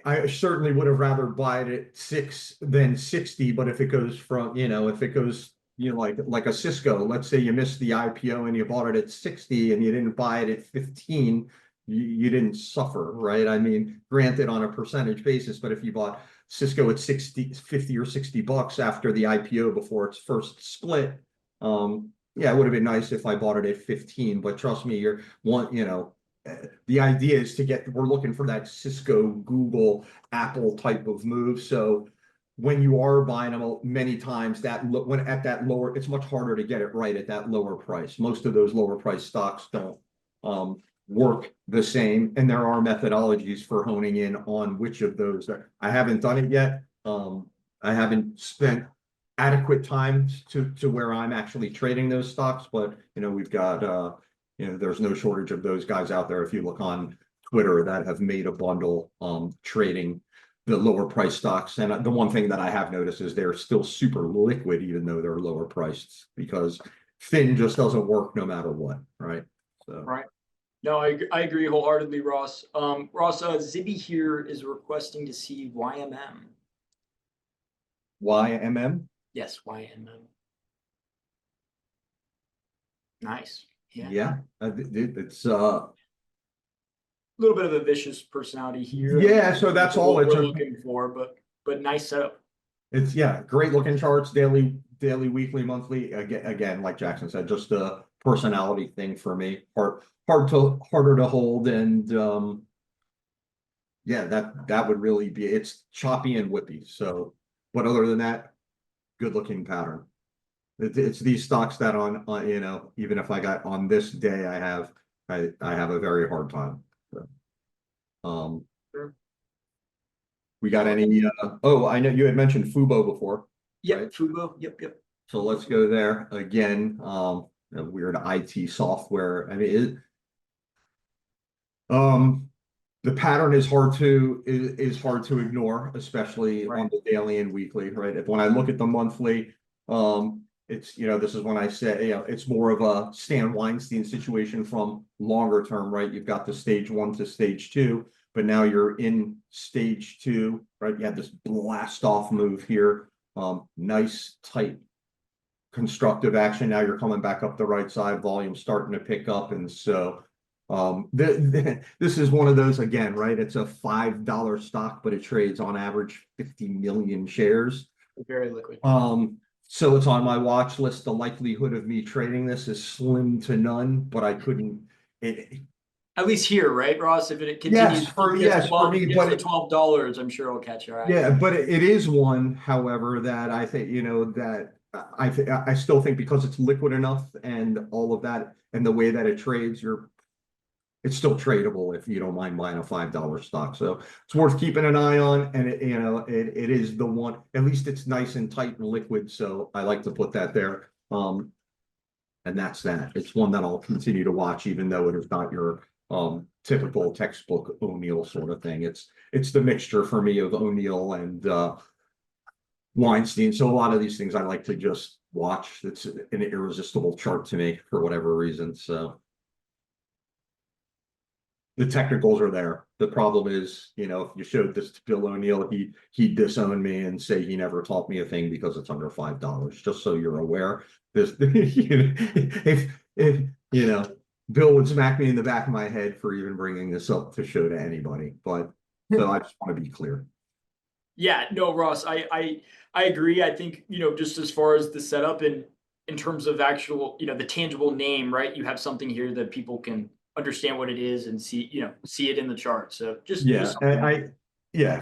I certainly would have rather buy it at 6 than 60, but if it goes from, if it goes, like a Cisco, let's say you missed the IPO and you bought it at 60 and you didn't buy it at 15, you didn't suffer, right? I mean, granted on a percentage basis, but if you bought Cisco at 50 or $60 after the IPO before its first split, yeah, it would have been nice if I bought it at 15, but trust me, the idea is we're looking for that Cisco, Google, Apple type of move. So when you are buying them many times, when at that lower, it's much harder to get it right at that lower price. Most of those lower price stocks don't work the same, and there are methodologies for honing in on which of those. I haven't done it yet. I haven't spent adequate time to where I'm actually trading those stocks, but we've got there's no shortage of those guys out there if you look on Twitter that have made a bundle trading the lower price stocks. And the one thing that I have noticed is they're still super liquid even though they're lower priced, because thin just doesn't work no matter what, right? So Right. No, I agree wholeheartedly, Ross. Ross, Zibby here is requesting to see YMM. YMM? Yes, YMM. Nice. Yeah, it's a little bit of a vicious personality here. Yeah, so that's all what we're looking for, but nice setup. It's great looking charts, daily, weekly, monthly. Again, like Jackson said, just a personality thing for me. Harder to hold, and yeah, that would really be, it's choppy and whippy. So, but other than that, good looking pattern. It's these stocks that on even if I got on this day, I have a very hard time. So, Sure. we got any? Oh, I know you had mentioned Fubo before. Yep, right? Fubo. Yep. So let's go there again. Weird IT software. I mean, the pattern is hard to ignore, especially on the daily and weekly, right? When I look at the monthly, it's this is when I say it's more of a Stan Weinstein situation from longer term, right? You've got the stage 1 to stage 2, but now you're in stage 2, right? You had this blast off move here, nice tight constructive action. Now you're coming back up the right side, volume starting to pick up, and so this is one of those, again, right? It's a $5 stock, but it trades on average 50 million shares. Very liquid. So it's on my watch list. The likelihood of me trading this is slim to none, but I couldn't. At least here, right, Ross? If it continues, for me, but $12, I'm sure it'll catch your eye. Yeah, but it is one, however, that I think that I still think, because it's liquid enough and all of that, and the way that it trades, it's still tradable if you don't mind buying a $5 stock. So it's worth keeping an eye on, and it is the one. At least it's nice and tight and liquid, so I like to put that there. And that's that. It's one that I'll continue to watch, even though it is not your typical textbook O'Neill sort of thing. It's the mixture for me of O'Neill and Weinstein. So a lot of these things I like to just watch. It's an irresistible chart to me for whatever reason. So the technicals are there. The problem is, if you showed this to Bill O'Neill, he'd disown me and say he never taught me a thing because it's under $5. Just so you're aware, this if Bill would smack me in the back of my head for even bringing this up to show to anybody. But so I just want to be clear. Yeah, no, Ross, I agree. I think, just as far as the setup and in terms of actual, the tangible name, right? You have something here that people can understand what it is and see it in the chart. So just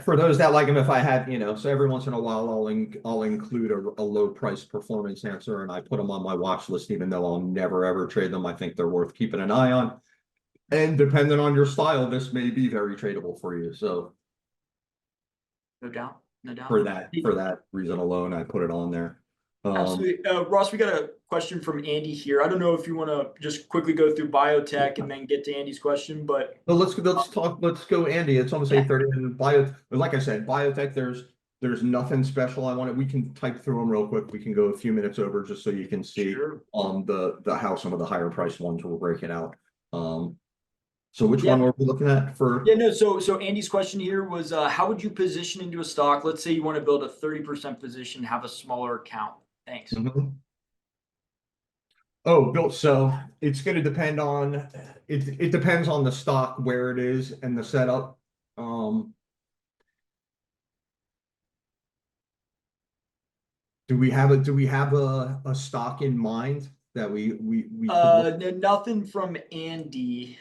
for those that like them, if I had, so every once in a while I'll include a low price performance answer, and I put them on my watch list, even though I'll never ever trade them. I think they're worth keeping an eye on, and depending on your style, this may be very tradable for you. So no doubt. No doubt. for that reason alone, I put it on there. Absolutely. Ross, we got a question from Andy here. I don't know if you want to just quickly go through biotech and then get to Andy's question, but But let's go, Andy. It's almost Yeah. 8:30 and like I said, biotech, there's nothing special. We can type through them real quick. We can go a few minutes over just so you can see sure. the how some of the higher priced ones we're breaking out. So which Yeah. one were we looking at for? Yeah, no, so Andy's question here was how would you position into a stock? Let's say you want to build a 30% position, have a smaller account. Thanks. Mhm. Oh, Bill, so it's gonna depend on, it depends on the stock, where it is and the setup. Do we have a stock in mind that we could look? No, nothing from Andy.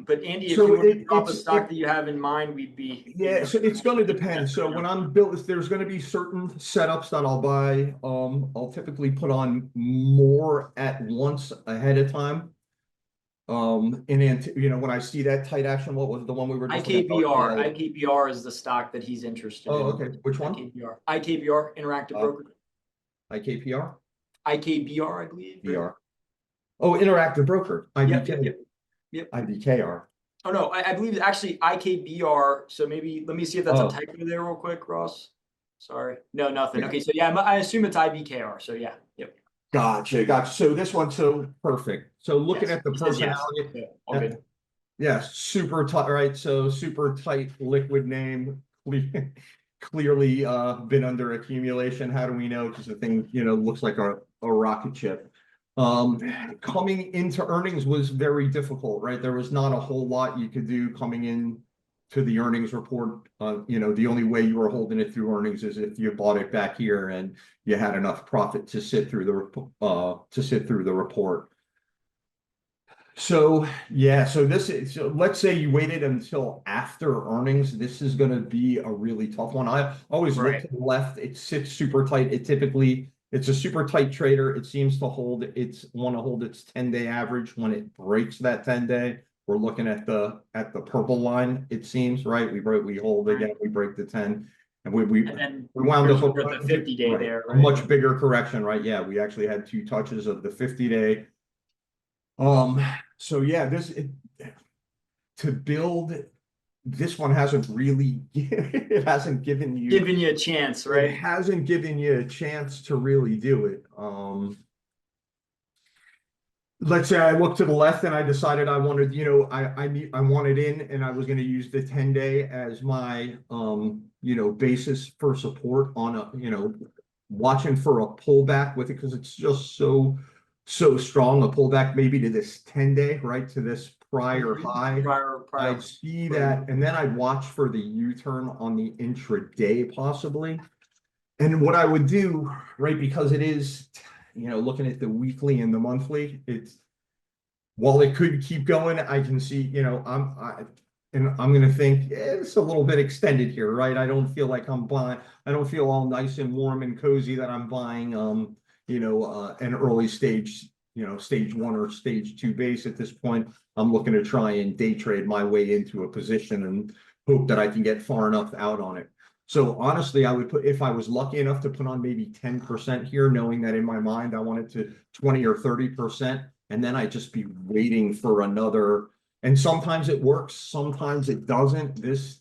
But Andy, if you So want to drop a stock that you have in mind, we'd be yeah, so it's gonna depend. So when I'm built, there's gonna be certain setups that I'll buy. I'll typically put on more at once ahead of time. When I see that tight action, what was the one we were just looking at? IKBR. IKBR is the stock that he's interested Oh, in. okay. Which one? IKBR, Interactive Broker. IKPR? IKBR, I believe. BR. Oh, Interactive Broker, Yep, IBK, yep. IBKR. Oh no, I believe it's actually IKBR. So maybe let me see if that's Oh. a typo there real quick, Ross. Sorry. No, nothing. Yeah. Okay, so yeah, I assume it's IBKR. So yeah, yep. Gotcha. So this one's so perfect. So looking Yes. at the He says yes. personality. Yeah, all good. Yes, super tight, right? So super tight liquid name, clearly been under accumulation. How do we know? Because the thing, looks like a rocket ship. Coming into earnings was very difficult, right? There was not a whole lot you could do coming in to the earnings report. The only way you were holding it through earnings is if you bought it back here and you had enough profit to sit through the report. So yeah, so let's say you waited until after earnings. This is going to be a really tough one. I always look Right. to the left. It sits super tight. It's a super tight trader. It seems to want to hold its 10-day average. When it breaks that 10-day, we're looking at the purple line. It seems, right. We hold again. We break the 10, and we wound up with the 50-day right, there, a right? much bigger correction, right? Yeah, we actually had 2 touches of the 50-day. So yeah, to build this one hasn't really it hasn't given you Giving you a chance, it right? hasn't given you a chance to really do it. Let's say I looked to the left and I decided I wanted, I wanted in, and I was going to use the 10-day as my basis for support on watching for a pullback with it, because it's just so strong, a pullback maybe to this 10-day, right, to this prior high. Prior. I'd see that, and then I'd watch for the U-turn on the intraday possibly. And what I would do, right, because it is, looking at the weekly and the monthly, while it could keep going, I can see, and I'm going to think it's a little bit extended here, right? I don't feel like I'm buying, I don't feel all nice and warm and cozy that I'm buying, an early stage, stage 1 or stage 2 base at this point. I'm looking to try and day trade my way into a position and hope that I can get far enough out on it. So honestly, I would if I was lucky enough to put on maybe 10% here, knowing that in my mind I wanted to 20 or 30%, and then I'd just be waiting for another. And sometimes it works, sometimes it doesn't. This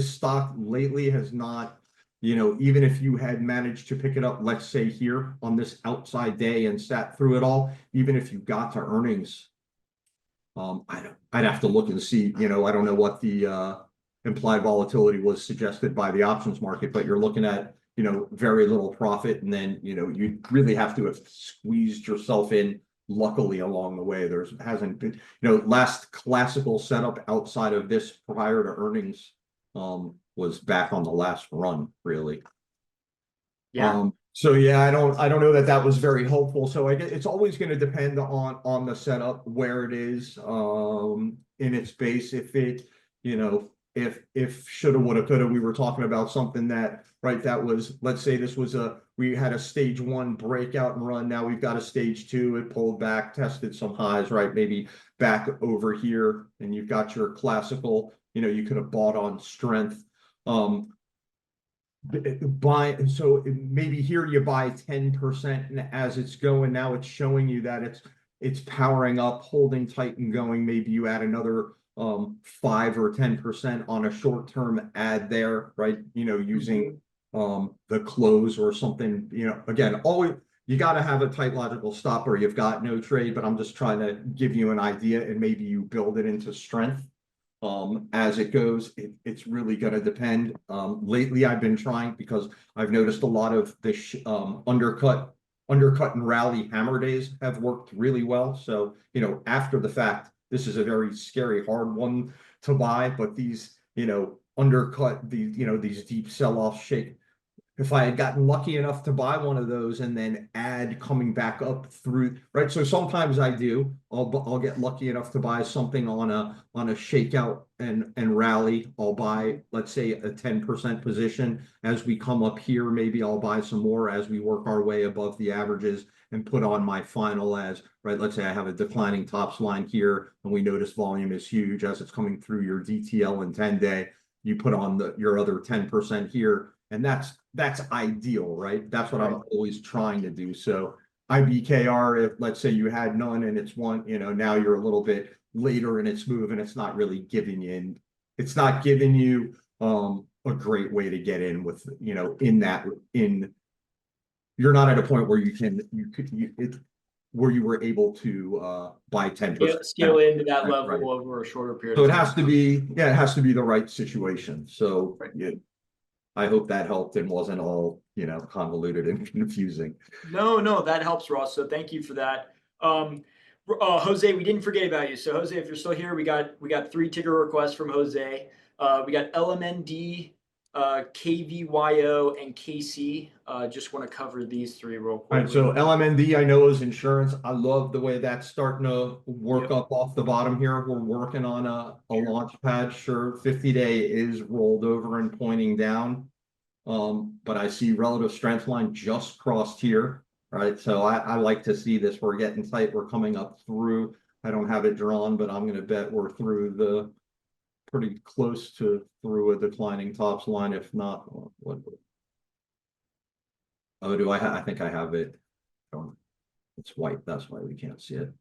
stock lately has not, even if you had managed to pick it up, let's say here on this outside day and sat through it all, even if you got to earnings, I'd have to look and see, I don't know what the implied volatility was suggested by the options market, but you're looking at, very little profit. And then, you really have to have squeezed yourself in. Luckily along the way, hasn't been, last classical setup outside of this prior to earnings, was back on the last run, really. Yeah. So yeah, I don't know that was very helpful. So I guess it's always going to depend on the setup, where it is, in its base. If it, if shoulda, woulda, coulda, we were talking about something that, right, that was, let's say we had a stage 1 breakout and run. Now we've got a stage 2, it pulled back, tested some highs, right? Maybe back over here, and you've got your classical, you could have bought on strength. buy, so maybe here you buy 10%, and as it's going, now it's showing you that it's powering up, holding tight and going. Maybe you add another 5 or 10% on a short-term ad there, right? Using the close or something, again, always you got to have a tight logical stop or you've got no trade, but I'm just trying to give you an idea and maybe you build it into strength. As it goes, it's really going to depend. Lately I've been trying because I've noticed a lot of the undercut and rally hammer days have worked really well. So, after the fact, this is a very scary, hard one to buy, but these, undercut, these deep sell-off shake. If I had gotten lucky enough to buy one of those and then add coming back up through, right? So sometimes I do. I'll get lucky enough to buy something on a shakeout and rally. I'll buy, let's say, a 10% position. As we come up here, maybe I'll buy some more as we work our way above the averages and put on my final as, right? Let's say I have a declining tops line here and we notice volume is huge as it's coming through your DTL and 10-day. You put on your other 10% here, and that's ideal, right? That's what I'm always trying to do. So IBKR, if let's say you had none and it's one, now you're a little bit later in its move and it's not really giving you, a great way to get in with, you're not at a point where where you were able to buy 10%. Scale into that level right. over a shorter period So of it time. has to be, it has to be the right situation. So Right. I hope that helped and wasn't all, convoluted and confusing. No, that helps, Ross. So thank you for that. Jose, we didn't forget about you. So Jose, if you're still here, we got 3 ticker requests from Jose. We got LMND, KVYO, and KC. Just want to cover these 3 real quick. All right, so LMND I know is insurance. I love the way that's starting to work up off the bottom here. We're working on a launch pad. Sure, 50-day is rolled over and pointing down. But I see relative strength line just crossed here. Right, so I like to see this. We're getting tight. We're coming up through. I don't have it drawn, but I'm going to bet we're through pretty close to through a declining tops line. If not, what? Oh, do I think I have it. It's white. That's why we can't see it.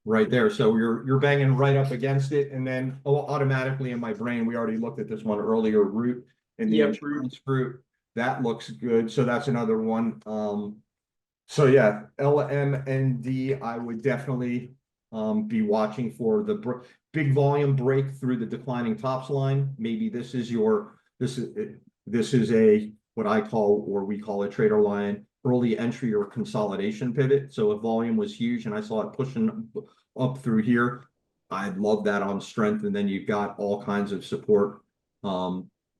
Right there. So you're banging right up against it, and then automatically in my brain, we already looked at this one earlier. Root in the insurance group, that looks good. So that's another one. So yeah, LMND, I would definitely be watching for the big volume break through the declining tops line. Maybe this is a what I call, or we call a trader line, early entry or consolidation pivot. So if volume was huge and I saw it pushing up through here, I'd love that on strength. And then you've got all kinds of support,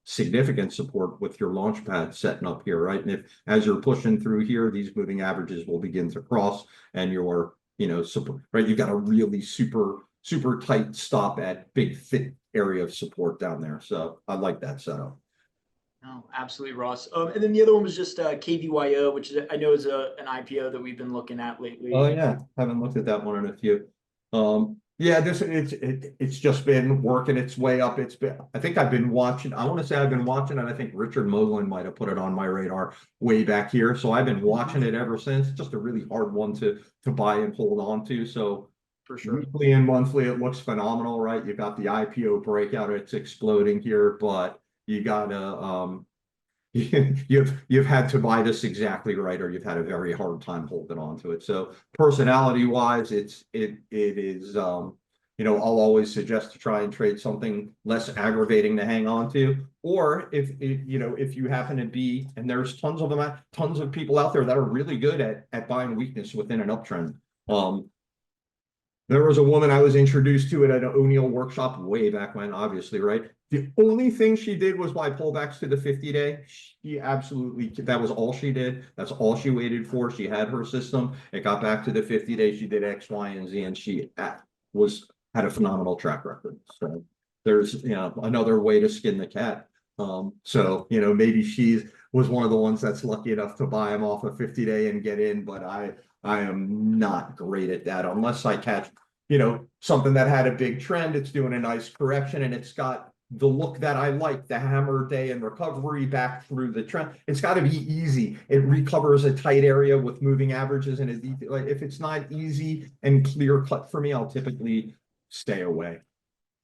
significant support with your launch pad setting up here, right? And if as you're pushing through here, these moving averages will begin to cross and your, support, right? You've got a really super tight stop at big thick area of support down there. So I like that setup. No, absolutely, Ross. And then the other one was just KVYO, which I know is an IPO that we've been looking at lately. Oh yeah, haven't looked at that one in a few. Yeah, it's just been working its way up. I think I've been watching. I want to say I've been watching it. I think Richard Moglen might have put it on my radar way back here. So I've been watching it ever since. It's just a really hard one to buy and hold on to. So for sure, weekly and monthly, it looks phenomenal, right? You got the IPO breakout. It's exploding here, but you gotta you've had to buy this exactly right, or you've had a very hard time holding on to it. So personality wise, it is I'll always suggest to try and trade something less aggravating to hang on to. Or if you happen to be, and there's tons of people out there that are really good at buying weakness within an uptrend. There was a woman I was introduced to at an O'Neill workshop way back when, obviously, right? The only thing she did was buy pullbacks to the 50-day. That was all she did. That's all she waited for. She had her system. It got back to the 50-day. She did X, Y, and Z, and she had a phenomenal track record. So there's, another way to skin the cat. So, maybe she was one of the ones that's lucky enough to buy them off a 50-day and get in, but I am not great at that unless I catch, something that had a big trend, it's doing a nice correction, and it's got the look that I like, the hammer day and recovery back through the trend. It's got to be easy. It recovers a tight area with moving averages, and like if it's not easy and clear cut for me, I'll typically stay away.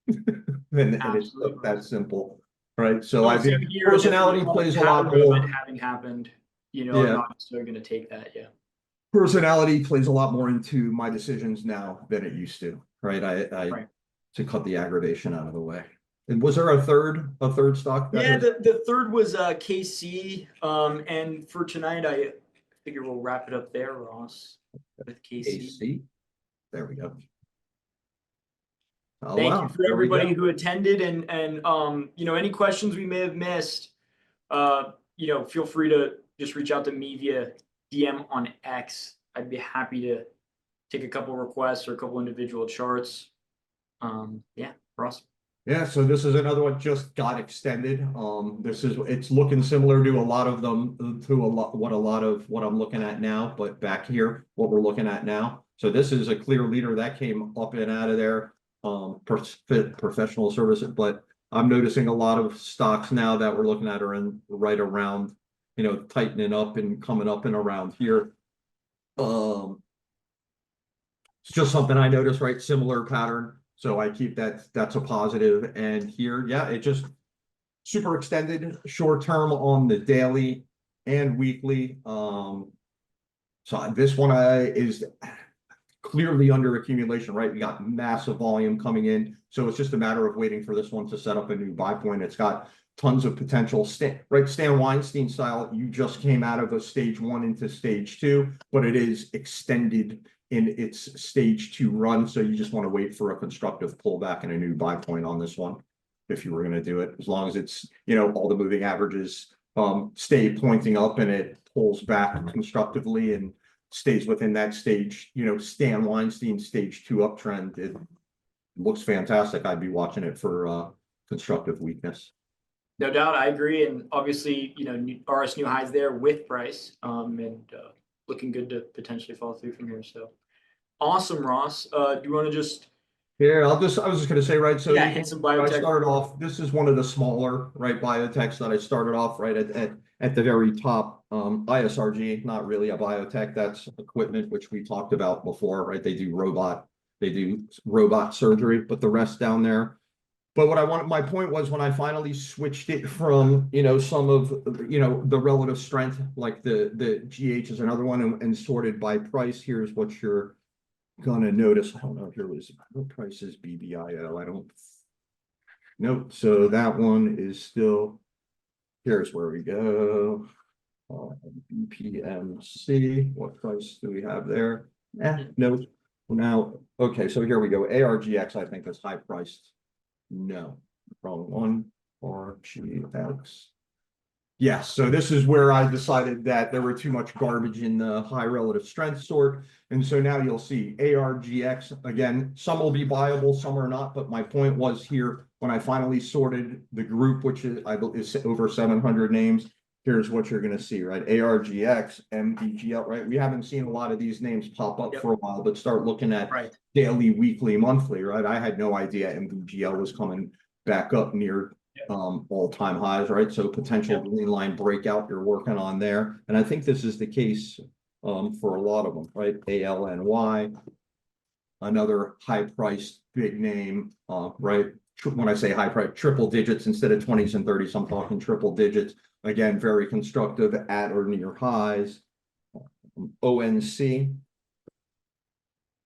And it's Absolutely. that simple, right? So No, I same think here, personality definitely plays a lot pattern of it more. having happened, I'm Yeah, not necessarily gonna take that, yeah. personality plays a lot more into my decisions now than it used to, right? I Right. to cut the aggravation out of the way. And was there a third stock that Yeah, was? the third was KC. And for tonight, I figure we'll wrap it up there, Ross, with KC. AC. There we go. Oh Thank you wow, for there we everybody go. who attended, and any questions we may have missed, feel free to just reach out to me via DM on X. I'd be happy to take a couple requests or a couple individual charts. Yeah, Ross. Yeah, so this is another one just got extended. It's looking similar to a lot of them, to a lot of what I'm looking at now, but back here, what we're looking at now. So this is a clear leader that came up and out of there, professional services, but I'm noticing a lot of stocks now that we're looking at are in right around, tightening up and coming up and around here. It's just something I noticed, right? Similar pattern. So I keep that's a positive. And here, yeah, it just super extended short term on the daily and weekly. So this one is clearly under accumulation, right? We got massive volume coming in. So it's just a matter of waiting for this one to set up a new buy point. It's got tons of potential. Right, Stan Weinstein style, you just came out of a stage 1 into stage 2, but it is extended in its stage 2 run. So you just want to wait for a constructive pullback and a new buy point on this one if you were going to do it, as long as it's, all the moving averages stay pointing up and it pulls back constructively and stays within that stage, Stan Weinstein stage 2 uptrend. It looks fantastic. I'd be watching it for constructive weakness. No doubt, I agree, and obviously, RS new highs there with price, and looking good to potentially follow through from here. So awesome, Ross. Do you want to just Yeah, I was just gonna say, right, so hit some I biotech? started off, this is one of the smaller, right, biotechs that I started off right at the very top. ISRG, not really a biotech, that's equipment, which we talked about before, right? They do robot surgery, but the rest down there. But my point was when I finally switched it from, some of, the relative strength, like the GH is another one, and sorted by price, here's what you're gonna notice. I don't know if here was what price is BBIO. I don't. Nope. So that one is still. Here's where we go. BPMC. What price do we have there? Nope. Now, okay. So here we go. ARGX, I think, is high priced. No, wrong one. RGX. Yes, so this is where I decided that there were too much garbage in the high relative strength sort. And so now you'll see ARGX, again, some will be viable, some are not. But my point was here, when I finally sorted the group, which is over 700 names, here's what you're going to see, right? ARGX, MDGL, right? We haven't seen a lot of these names pop up for a while, but start looking at daily, weekly, monthly, right? I had no idea MDGL was coming back up near all-time highs, right? So potential green line breakout you're working on there. And I think this is the case for a lot of them, right? ALNY, another high-priced big name, right? When I say high price, triple digits instead of 20s and 30s, I'm talking triple digits. Again, very constructive at or near highs. ONC,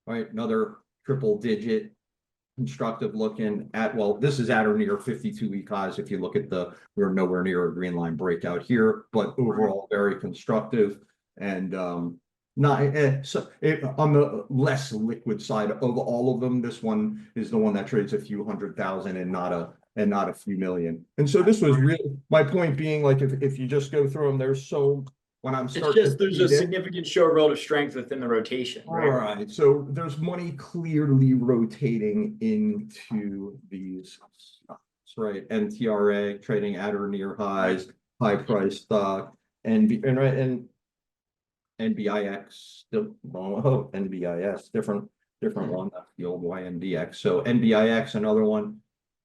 right? Another triple digit constructive looking at, well, this is at or near 52-week highs. If you look at we're nowhere near a green line breakout here, but overall very constructive and not on the less liquid side of all of them. This one is the one that trades a few 100,000 and not a few million. And so this was really my point being, like, if you just go through them, there's a significant show of relative strength within the rotation. All right, so there's money clearly rotating into these stocks, right? NTRA trading at or near highs, high price stock, and NBIX, NBIS, different different one, that's the old YNDX. So NBIX, another one.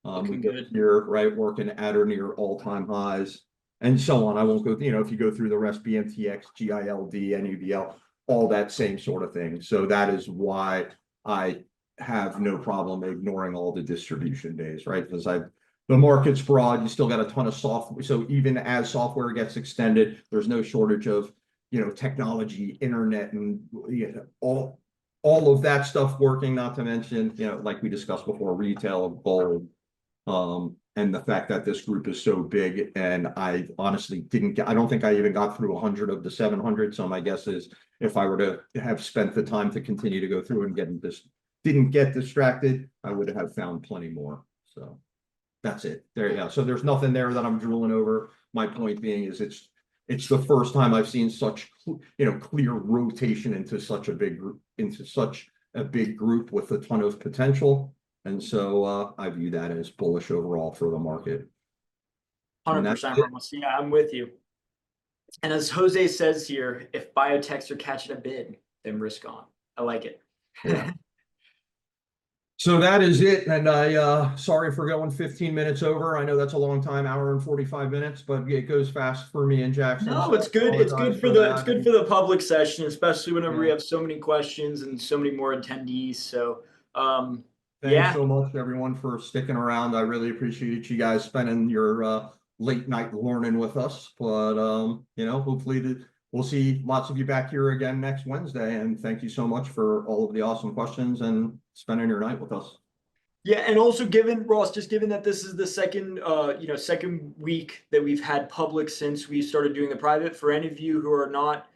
We Looking go good. here, right, working at or near all-time highs and so on. I won't go, if you go through the rest, BMTX, GILD, NUBL, all that same sort of thing. So that is why I have no problem ignoring all the distribution days, right? Because the market's broad, you still got a ton of software. So even as software gets extended, there's no shortage of, technology, internet, and all of that stuff working, not to mention, like we discussed before, retail, gold, and the fact that this group is so big, and I honestly I don't think I even got through 100 of the 700. So my guess is if I were to have spent the time to continue to go through and didn't get distracted, I would have found plenty more. So that's it. There you go. So there's nothing there that I'm drooling over. My point being is it's the first time I've seen such, clear rotation into such a big group, with a ton of potential. And so I view that as bullish overall for the market. And that's 100%, it. Ramos. Yeah, I'm with you. And as Jose says here, if biotechs are catching a bid, then risk on. I like it. Yeah. So that is it. And sorry for going 15 minutes over. I know that's a long time, hour and 45 minutes, but it goes fast for me and Jackson. No, So it's I good. It's apologize good for for it's that. good for the public session, especially whenever we Yeah. have so many questions and so many more attendees. So, Thanks yeah, so much, everyone, for sticking around. I really appreciate you guys spending your late night learning with us. But hopefully we'll see lots of you back here again next Wednesday. And thank you so much for all of the awesome questions and spending your night with us. yeah, and also given Ross, just given that this is the second week that we've had public since we started doing the private. For any of you who are not,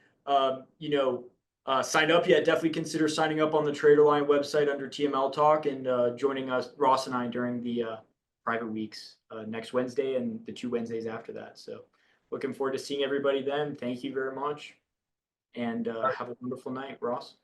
signed up yet, definitely consider signing up on the Traderline website under TML Talk and joining us, Ross and I, during the private weeks next Wednesday and the 2 Wednesdays after that. So, looking forward to seeing everybody then. Thank you very much, and have a wonderful night, Ross.